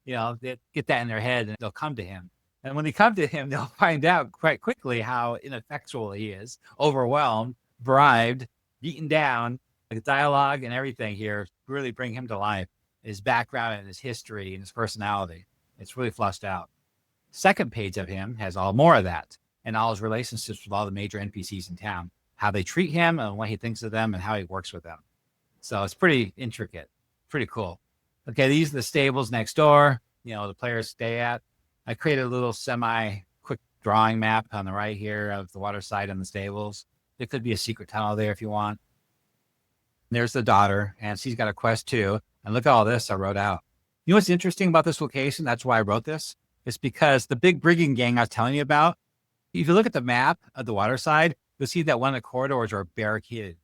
They get that in their head and they'll come to him. And when they come to him, they'll find out quite quickly how ineffectual he is, overwhelmed, bribed, beaten down. The dialogue and everything here really bring him to life. His background and his history and his personality. It's really fleshed out. Second page of him has all more of that and all his relationships with all the major NPCs in town, how they treat him and what he thinks of them and how he works with them. So it's pretty intricate, pretty cool. Okay, these are the stables next door, the players stay at. I created a little semi-quick drawing map on the right here of the waterside and the stables. There could be a secret tunnel there if you want. There's the daughter, and she's got a quest too. And look at all this I wrote out. You know what's interesting about this location? That's why I wrote this. It's because the big brigand gang I was telling you about, if you look at the map of the waterside, you'll see that one of the corridors are barricaded.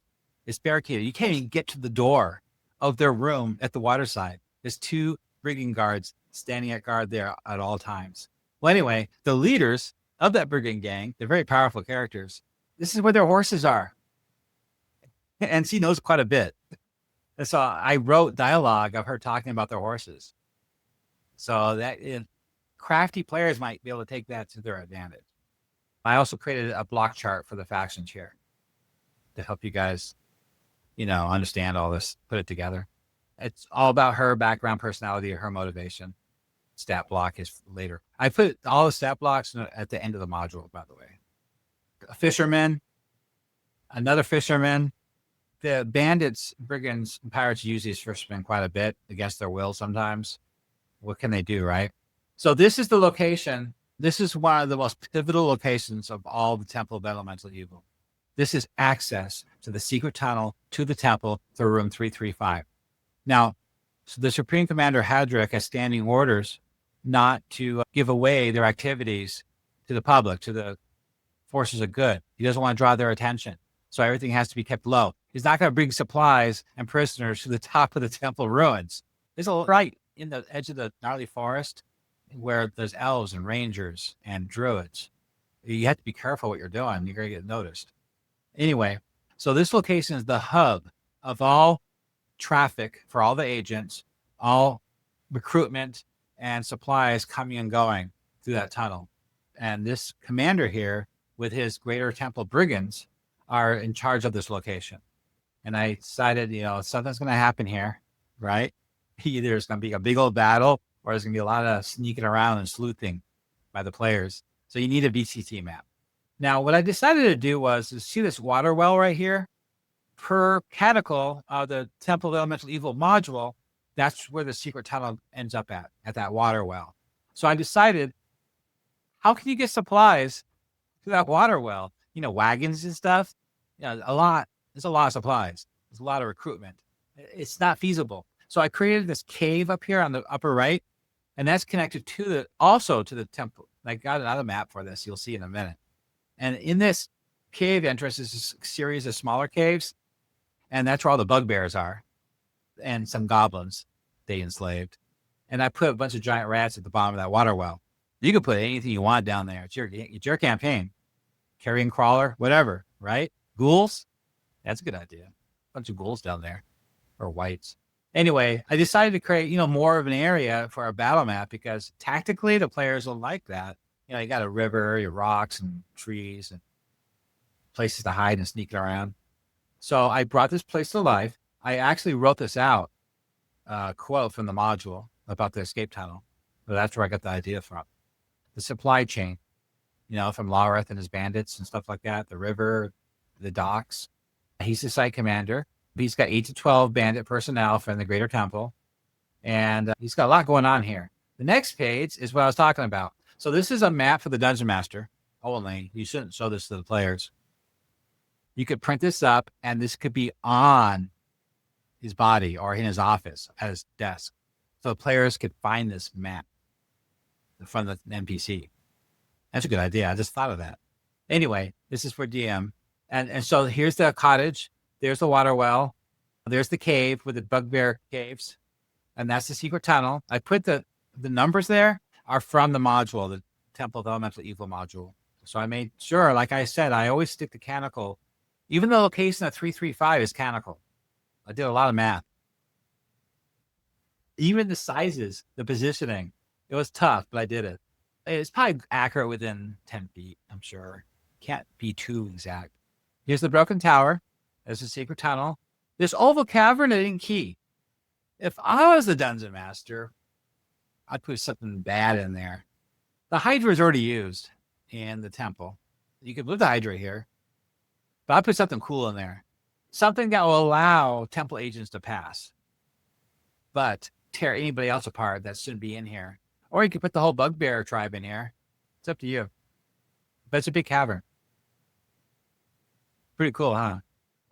It's barricaded. You can't even get to the door of their room at the waterside. There's 2 brigand guards standing at guard there at all times. Well, anyway, the leaders of that brigand gang, they're very powerful characters. This is where their horses are. And she knows quite a bit. And so I wrote dialogue of her talking about their horses. So that crafty players might be able to take that to their advantage. I also created a block chart for the factions here to help you guys, understand all this, put it together. It's all about her background, personality, her motivation. Stat block is later. I put all the stat blocks at the end of the module, by the way. A fisherman, another fisherman. The bandits, brigands, and pirates use these fishermen quite a bit against their will sometimes. What can they do, right? So this is the location. This is one of the most pivotal locations of all the Temple of Elemental Evil. This is access to the secret tunnel to the temple through room 335. Now, so the Supreme Commander Hedrack has standing orders not to give away their activities to the public, to the forces of good. He doesn't want to draw their attention. So everything has to be kept low. He's not going to bring supplies and prisoners to the top of the temple ruins. There's a right in the edge of the gnarly forest where there's elves and rangers and druids. You have to be careful what you're doing. You're going to get noticed. Anyway, so this location is the hub of all traffic for all the agents, all recruitment and supplies coming and going through that tunnel. And this commander here with his greater temple brigands are in charge of this location. And I decided, something's going to happen here, right? Either there's going to be a big old battle or there's going to be a lot of sneaking around and sleuthing by the players. So you need a VCT map. Now, what I decided to do was to see this water well right here. Per canonical of the Temple of Elemental Evil module, that's where the secret tunnel ends up at that water well. So I decided, how can you get supplies to that water well? Wagons and stuff. A lot. There's a lot of supplies. There's a lot of recruitment. It's not feasible. So I created this cave up here on the upper right, and that's connected also to the temple. I got another map for this. You'll see in a minute. And in this cave entrance is a series of smaller caves, and that's where all the bugbears are, and some goblins they enslaved. And I put a bunch of giant rats at the bottom of that water well. You can put anything you want down there. It's your campaign. Carrion crawler, whatever, right? Ghouls? That's a good idea. A bunch of ghouls down there, or whites. Anyway, I decided to create, more of an area for our battle map because tactically the players will like that. You got a river, your rocks and trees and places to hide and sneak around. So I brought this place to life. I actually wrote this out, quote from the module about the escape tunnel. So that's where I got the idea from. The supply chain, from Lawrith and his bandits and stuff like that, the river, the docks. He's the site commander. He's got 8 to 12 bandit personnel from the Greater Temple. And he's got a lot going on here. The next page is what I was talking about. So this is a map for the Dungeon Master only. You shouldn't show this to the players. You could print this up, and this could be on his body or in his office at his desk. So the players could find this map from the NPC. That's a good idea. I just thought of that. Anyway, this is for DM. And so here's the cottage. There's the water well. There's the cave with the bugbear caves. And that's the secret tunnel. I put the numbers there are from the module, the Temple of Elemental Evil module. So I made sure, like I said, I always stick to canonical. Even the location of 335 is canonical. I did a lot of math. Even the sizes, the positioning, it was tough, but I did it. It's probably accurate within 10 feet, I'm sure. Can't be too exact. Here's the broken tower. There's the secret tunnel. This oval cavern, I didn't key. If I was the dungeon master, I'd put something bad in there. The Hydra is already used in the temple. You could put the Hydra here, but I'd put something cool in there. Something that will allow temple agents to pass, but tear anybody else apart that shouldn't be in here. Or you could put the whole bugbear tribe in here. It's up to you. But it's a big cavern. Pretty cool, huh?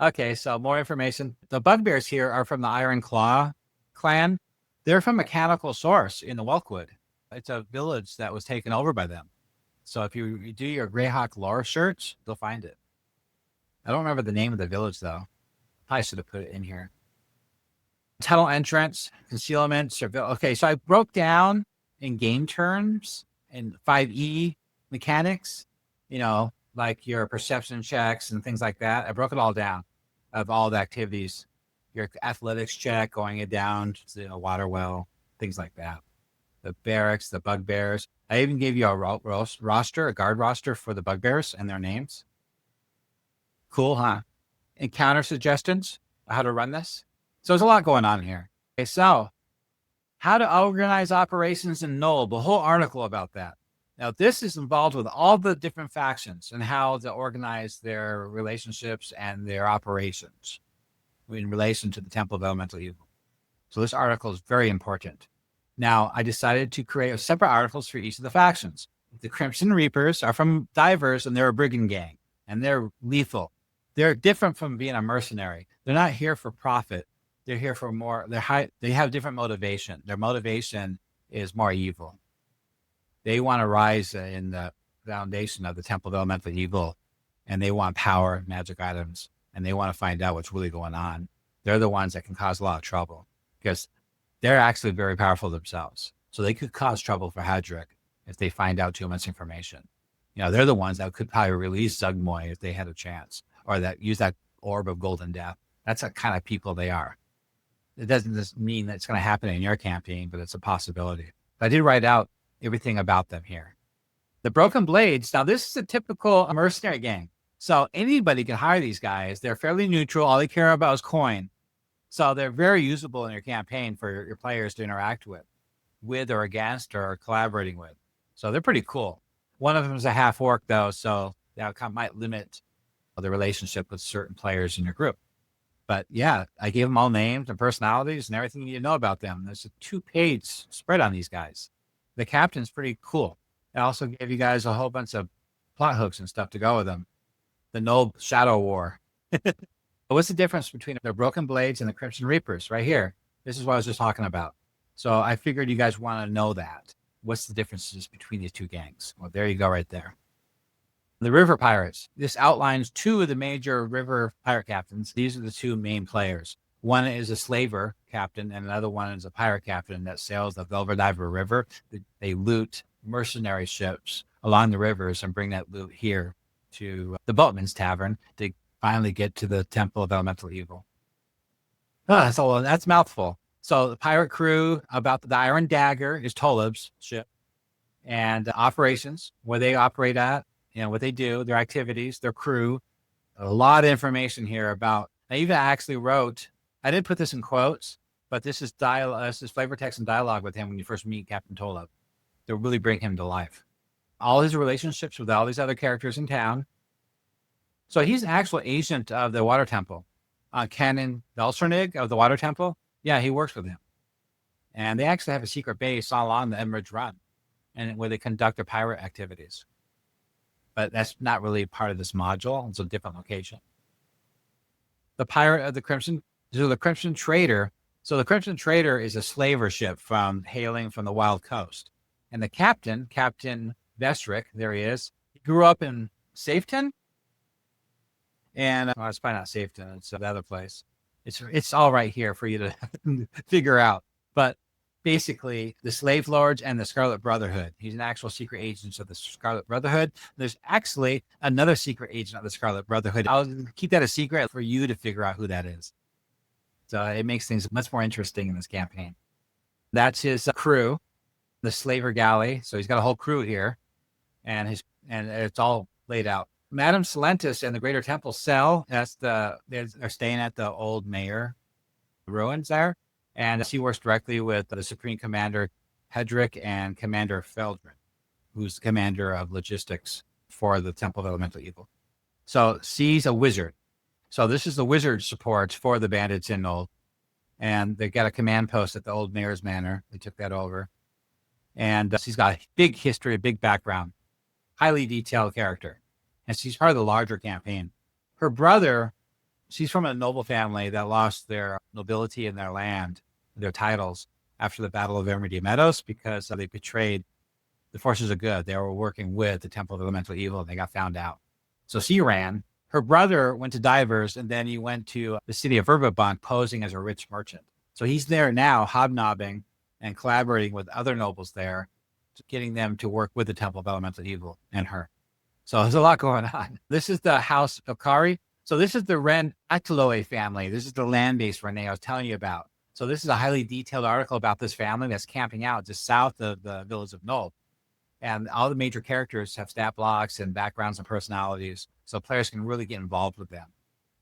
Okay, so more information. The bugbears here are from the Iron Claw clan. They're from a mechanical source in the Welkwood. It's a village that was taken over by them. So if you do your Greyhawk lore search, you'll find it. I don't remember the name of the village, though. Probably should have put it in here. Tunnel entrance, concealment, surveil. Okay, so I broke down in game terms and 5e mechanics, like your perception checks and things like that. I broke it all down of all the activities, your athletics check, going it down to the water well, things like that. The barracks, the bugbears. I even gave you a roster, a guard roster for the bugbears and their names. Cool, huh? Encounter suggestions, how to run this. So there's a lot going on here. Okay, so how to organize operations in Nolb, a whole article about that. Now, this is involved with all the different factions and how to organize their relationships and their operations in relation to the Temple of Elemental Evil. So this article is very important. Now, I decided to create separate articles for each of the factions. The Crimson Reapers are from divers, and they're a brigand gang, and they're lethal. They're different from being a mercenary. They're not here for profit. They're here for more. They have different motivation. Their motivation is more evil. They want to rise in the foundation of the Temple of Elemental Evil, and they want power, magic items, and they want to find out what's really going on. They're the ones that can cause a lot of trouble because they're actually very powerful themselves. So they could cause trouble for Hedrack if they find out too much information. You know, they're the ones that could probably release Zugmoy if they had a chance, or that use that orb of golden death. That's the kind of people they are. It doesn't just mean that it's going to happen in your campaign, but it's a possibility. But I did write out everything about them here. The Broken Blades. Now, this is a typical mercenary gang. So anybody can hire these guys. They're fairly neutral. All they care about is coin. So they're very usable in your campaign for your players to interact with or against or collaborating with. So they're pretty cool. One of them is a half orc, though, so that might limit the relationship with certain players in your group. But yeah, I gave them all names and personalities and everything you know about them. There's a 2-page spread on these guys. The captain's pretty cool. I also gave you guys a whole bunch of plot hooks and stuff to go with them. The Nolb Shadow War. What's the difference between the Broken Blades and the Crimson Reapers? Right here. This is what I was just talking about. So I figured you guys want to know that. What's the differences between these two gangs? Well, there you go right there. The River Pirates. This outlines 2 of the major river pirate captains. These are the 2 main players. One is a slaver captain, and another one is a pirate captain that sails the Velverdiver River. They loot mercenary ships along the rivers and bring that loot here to the Boatman's Tavern to finally get to the Temple of Elemental Evil. So that's mouthful. So the pirate crew, about the Iron Dagger is Toleb's ship, and operations, where they operate at, you know, what they do, their activities, their crew. A lot of information here about. I even actually wrote. I didn't put this in quotes, but this is this is flavor text and dialogue with him when you first meet Captain Toleb. They'll really bring him to life. All his relationships with all these other characters in town. So he's an actual agent of the Water Temple. Canon Velsernig of the Water Temple. Yeah, he works with him. And they actually have a secret base all along the Emerald Run, and where they conduct their pirate activities. But that's not really part of this module. It's a different location. The Pirate of the Crimson, so the Crimson Trader. So the Crimson Trader is a slaver ship hailing from the Wild Coast. And the captain, Captain Vestrick, there he is. He grew up in Safeton. And it's probably not Safeton, it's the other place. It's all right here for you to figure out. But basically, the Slave Lords and the Scarlet Brotherhood. He's an actual secret agent of the Scarlet Brotherhood. There's actually another secret agent of the Scarlet Brotherhood. I'll keep that a secret for you to figure out who that is. So it makes things much more interesting in this campaign. That's his crew, the Slaver Galley. So he's got a whole crew here, and it's all laid out. Madame Silentis and the Greater Temple Cell. They're staying at the old mayor ruins there. And she works directly with the Supreme Commander Hedrack and Commander Feldrin, who's commander of logistics for the Temple of Elemental Evil. So she's a wizard. So this is the wizard support for the bandits in Nolb. And they've got a command post at the old mayor's manor. They took that over. And she's got a big history, a big background, highly detailed character. And she's part of the larger campaign. Her brother, she's from a noble family that lost their nobility and their land, their titles, after the Battle of Emerald Meadows because they betrayed the forces of good. They were working with the Temple of Elemental Evil, and they got found out. So she ran. Her brother went to divers, and then he went to the city of Verbabank posing as a rich merchant. So he's there now, hobnobbing and collaborating with other nobles there, getting them to work with the Temple of Elemental Evil and her. So there's a lot going on. This is the House of Kari. So this is the Ren Atloe family. This is the land-based Renee I was telling you about. So this is a highly detailed article about this family that's camping out just south of the Village of Nulb. And all the major characters have stat blocks and backgrounds and personalities, so players can really get involved with them.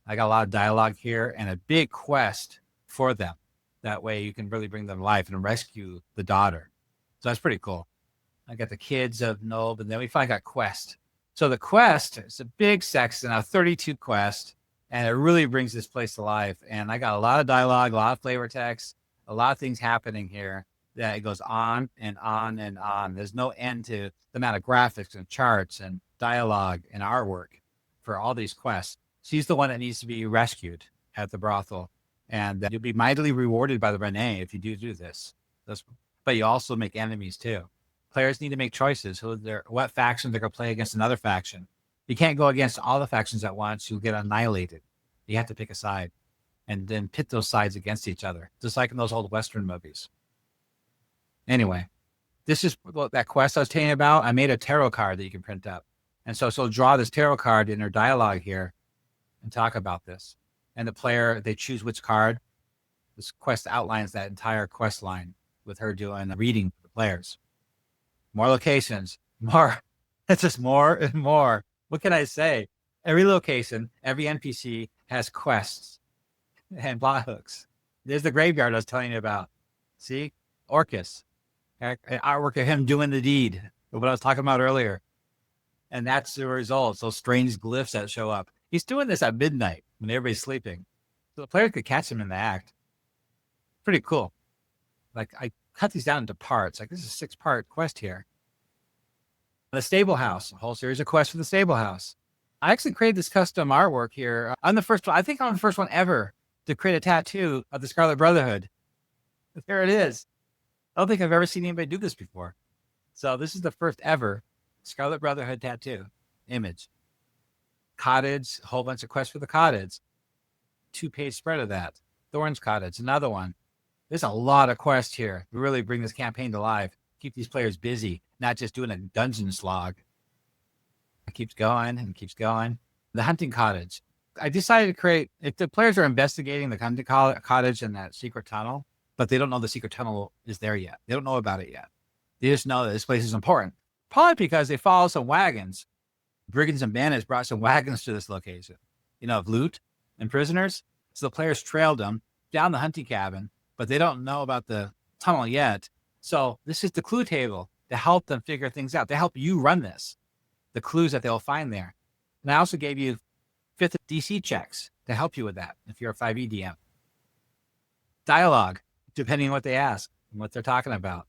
I got a lot of dialogue here and a big quest for them. That way you can really bring them to life and rescue the daughter. So that's pretty cool. I got the kids of Nolb, and then we finally got quest. So the quest is a big section, a 32 quest, and it really brings this place to life. And I got a lot of dialogue, a lot of flavor text, a lot of things happening here. That it goes on and on and on. There's no end to the amount of graphics and charts and dialogue and artwork for all these quests. She's the one that needs to be rescued at the brothel. And you'll be mightily rewarded by the Renee if you do this. But you also make enemies too. Players need to make choices. What faction they're going to play against another faction. You can't go against all the factions at once. You'll get annihilated. You have to pick a side and then pit those sides against each other, just like in those old Western movies. Anyway, this is that quest I was telling you about. I made a tarot card that you can print up. And so draw this tarot card in their dialogue here and talk about this. And the player, they choose which card. This quest outlines that entire quest line with her doing a reading for the players. More locations, more. It's just more and more. What can I say? Every location, every NPC has quests and plot hooks. There's the graveyard I was telling you about. See? Orcus. Artwork of him doing the deed, what I was talking about earlier. And that's the results, those strange glyphs that show up. He's doing this at midnight when everybody's sleeping. So the player could catch him in the act. Pretty cool. Like, I cut these down into parts. Like, this is a 6-part quest here. The stable house, a whole series of quests for the stable house. I actually created this custom artwork here. I'm the first one, I think I'm the first one ever to create a tattoo of the Scarlet Brotherhood. There it is. I don't think I've ever seen anybody do this before. So this is the first ever Scarlet Brotherhood tattoo image. Cottage, a whole bunch of quests for the cottage. 2-page spread of that. Thorns Cottage, another one. There's a lot of quests here. We really bring this campaign to life. Keep these players busy, not just doing a dungeon slog. It keeps going and keeps going. The Hunting Cottage. I decided to create, if the players are investigating the Hunting Cottage and that secret tunnel, but they don't know the secret tunnel is there yet. They don't know about it yet. They just know that this place is important. Probably because they follow some wagons. Brigands and bandits brought some wagons to this location, of loot and prisoners. So the players trailed them down the hunting cabin, but they don't know about the tunnel yet. So this is the clue table to help them figure things out, to help you run this, the clues that they'll find there. And I also gave you 5th DC checks to help you with that if you're a 5e DM. Dialogue, depending on what they ask and what they're talking about.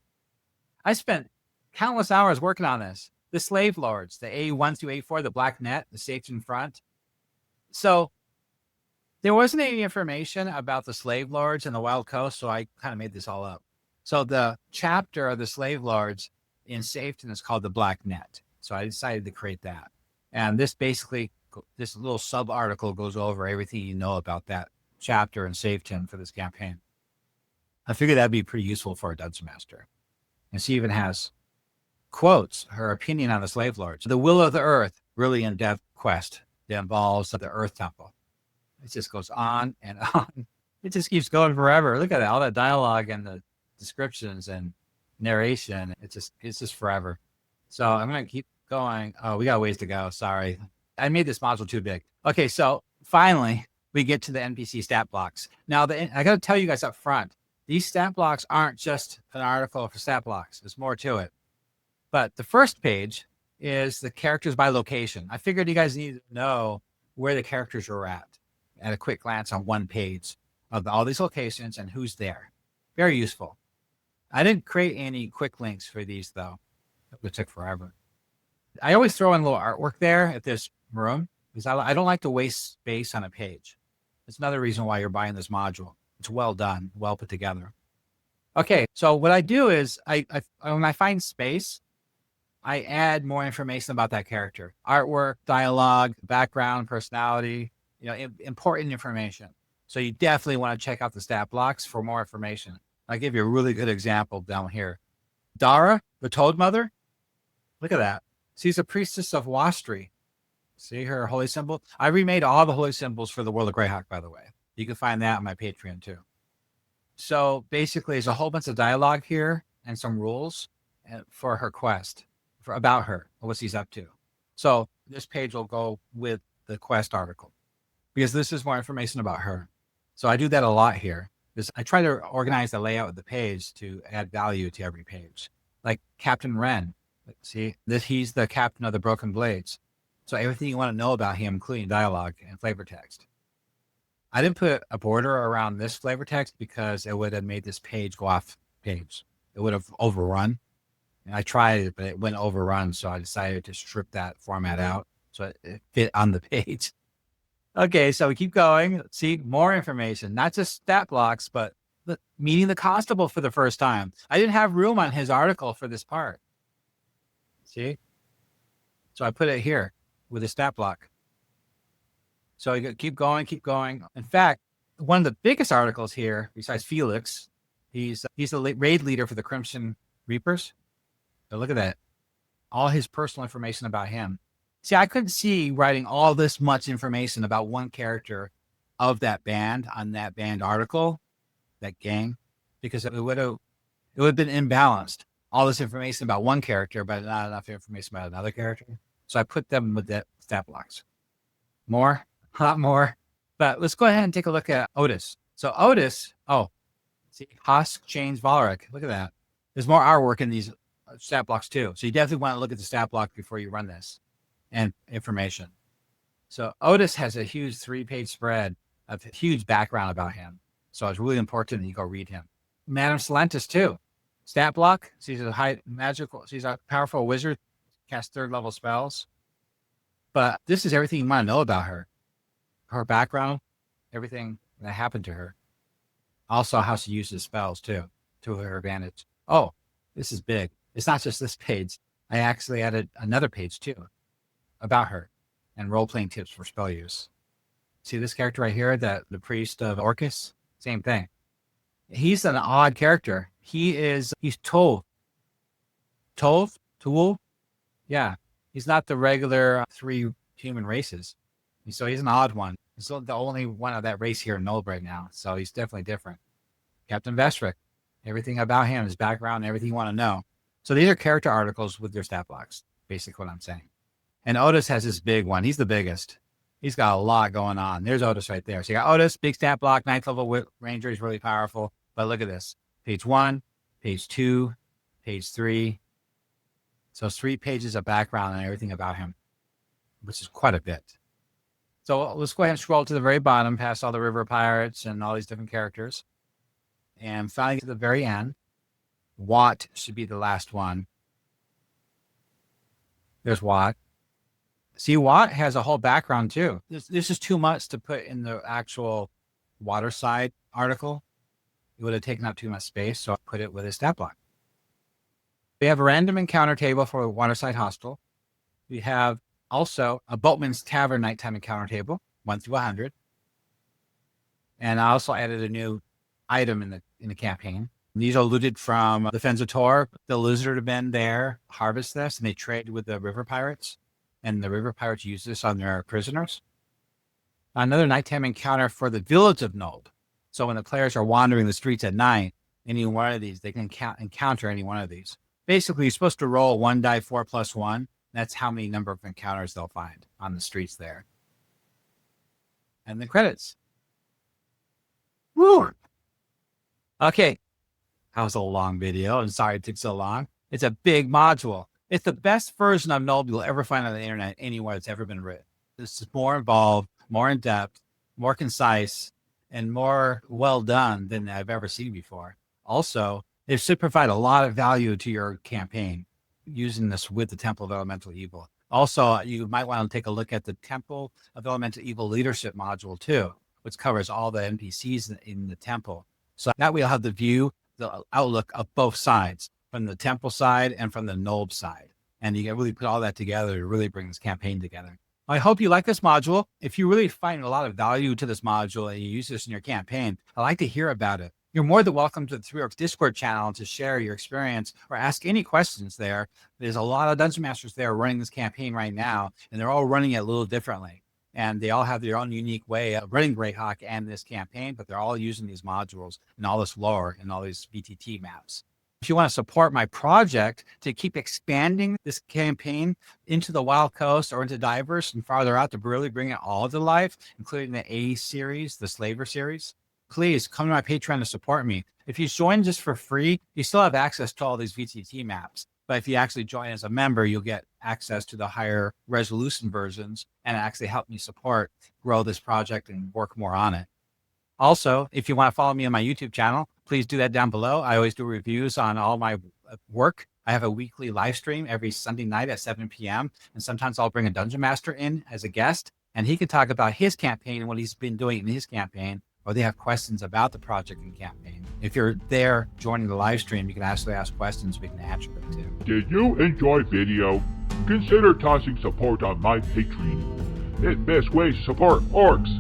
I spent countless hours working on this. The slave lords, the A1 through A4, the black net, the safety in front. So there wasn't any information about the slave lords and the Wild Coast, so I kind of made this all up. So the chapter of the slave lords in Safeton is called the Black Net. So I decided to create that. And this basically, this little sub-article goes over everything you know about that chapter in Safeton for this campaign. I figured that'd be pretty useful for a dungeon master. And she even has quotes, her opinion on the slave lords. The Will of the Earth, really in-depth quest that involves the Earth Temple. It just goes on and on. It just keeps going forever. Look at that, all that dialogue and the descriptions and narration. It's just forever. So I'm going to keep going. Oh, we got ways to go. Sorry. I made this module too big. Okay, so finally we get to the NPC stat blocks. Now, I got to tell you guys up front, these stat blocks aren't just an article for stat blocks. There's more to it. But the first page is the characters by location. I figured you guys need to know where the characters are at a quick glance on one page of all these locations and who's there. Very useful. I didn't create any quick links for these, though. It took forever. I always throw in a little artwork there at this room because I don't like to waste space on a page. That's another reason why you're buying this module. It's well done, well put together. Okay, so what I do is when I find space, I add more information about that character. Artwork, dialogue, background, personality, important information. So you definitely want to check out the stat blocks for more information. I'll give you a really good example down here. Dara, the Toad Mother. Look at that. She's a priestess of Wastri. See her holy symbol? I remade all the holy symbols for the world of Greyhawk, by the way. You can find that on my Patreon too. So basically, there's a whole bunch of dialogue here and some rules for her quest, about her, what she's up to. So this page will go with the quest article because this is more information about her. So I do that a lot here. I try to organize the layout of the page to add value to every page. Like Captain Wren, see, he's the captain of the Broken Blades. So everything you want to know about him, including dialogue and flavor text. I didn't put a border around this flavor text because it would have made this page go off page. It would have overrun. And I tried it, but it went overrun. So I decided to strip that format out so it fit on the page. Okay, so we keep going. See, more information, not just stat blocks, but meeting the constable for the first time. I didn't have room on his article for this part. See? So I put it here with a stat block. So you keep going, keep going. In fact, one of the biggest articles here, besides Felix, he's the raid leader for the Crimson Reapers. So look at that. All his personal information about him. See, I couldn't see writing all this much information about one character of that band on that band article, that gang, because it would have been imbalanced. All this information about one character, but not enough information about another character. So I put them with that stat blocks. More, a lot more. But let's go ahead and take a look at Otis. So Otis, see, Hosk, Chains, Valeric. Look at that. There's more artwork in these stat blocks too. So you definitely want to look at the stat block before you run this and information. So Otis has a huge 3-page spread of huge background about him. So it's really important that you go read him. Madame Salentis too. Stat block. She's a powerful wizard, casts 3rd level spells. But this is everything you want to know about her. Her background, everything that happened to her. Also how she uses spells too, to her advantage. Oh, this is big. It's not just this page. I actually added another page too about her and role-playing tips for spell use. See this character right here, the priest of Orcus? Same thing. He's an odd character. He's Tov. Tool? Yeah. He's not the regular 3 human races. So he's an odd one. He's the only one of that race here in Nolb right now. So he's definitely different. Captain Vestric. Everything about him, his background, everything you want to know. So these are character articles with their stat blocks, basically what I'm saying. And Otis has this big one. He's the biggest. He's got a lot going on. There's Otis right there. So you got Otis, big stat block, 9th level ranger. He's really powerful. But look at this. Page 1, page 2, page 3. So 3 pages of background and everything about him, which is quite a bit. So let's go ahead and scroll to the very bottom, past all the river pirates and all these different characters. And finally, to the very end, Watt should be the last one. There's Watt. See, Watt has a whole background too. This is too much to put in the actual Waterside article. It would have taken up too much space, so I put it with a stat block. We have a random encounter table for Waterside Hostel. We have also a Boatman's Tavern nighttime encounter table, 1 through 100. And I also added a new item in the campaign. These are looted from the Fens of Tor. The lizardmen there harvest this, and they trade with the river pirates. And the river pirates use this on their prisoners. Another nighttime encounter for the Village of Nulb. So when the players are wandering the streets at night, any one of these, they can encounter any one of these. Basically, you're supposed to roll 1 die 4 plus 1. That's how many number of encounters they'll find on the streets there. And the credits. Woo! Okay. That was a long video. I'm sorry it took so long. It's a big module. It's the best version of Nolb you'll ever find on the internet anywhere that's ever been written. This is more involved, more in-depth, more concise, and more well done than I've ever seen before. Also, it should provide a lot of value to your campaign using this with the Temple of Elemental Evil. Also, you might want to take a look at the Temple of Elemental Evil Leadership module too, which covers all the NPCs in the temple. So that way you'll have the outlook of both sides, from the temple side and from the Nolb side. And you can really put all that together to really bring this campaign together. I hope you like this module. If you really find a lot of value to this module and you use this in your campaign, I'd like to hear about it. You're more than welcome to the Three Orcs Discord channel to share your experience or ask any questions there. There's a lot of Dungeon Masters there running this campaign right now, and they're all running it a little differently. And they all have their own unique way of running Greyhawk and this campaign, but they're all using these modules and all this lore and all these VTT maps. If you want to support my project to keep expanding this campaign into the Wild Coast or into Diverse and farther out to really bring it all to life, including the A series, the Slaver series, please come to my Patreon to support me. If you join just for free, you still have access to all these VTT maps. But if you actually join as a member, you'll get access to the higher resolution versions and actually help me support, grow this project and work more on it. Also, if you want to follow me on my YouTube channel, please do that down below. I always do reviews on all my work. I have a weekly live stream every Sunday night at 7 p.m. And sometimes I'll bring a Dungeon Master in as a guest, and he can talk about his campaign and what he's been doing in his campaign, or they have questions about the project and campaign. If you're there joining the live stream, you can actually ask questions. We can answer them too. Did you enjoy video? Consider tossing support on my Patreon. It's best way to support orcs.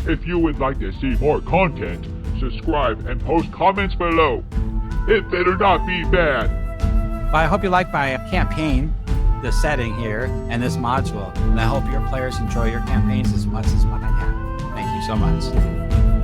If you would like to see more content, subscribe and post comments below. It better not be bad. But I hope you like my campaign, the setting here, and this module. And I hope your players enjoy your campaigns as much as mine have. Thank you so much.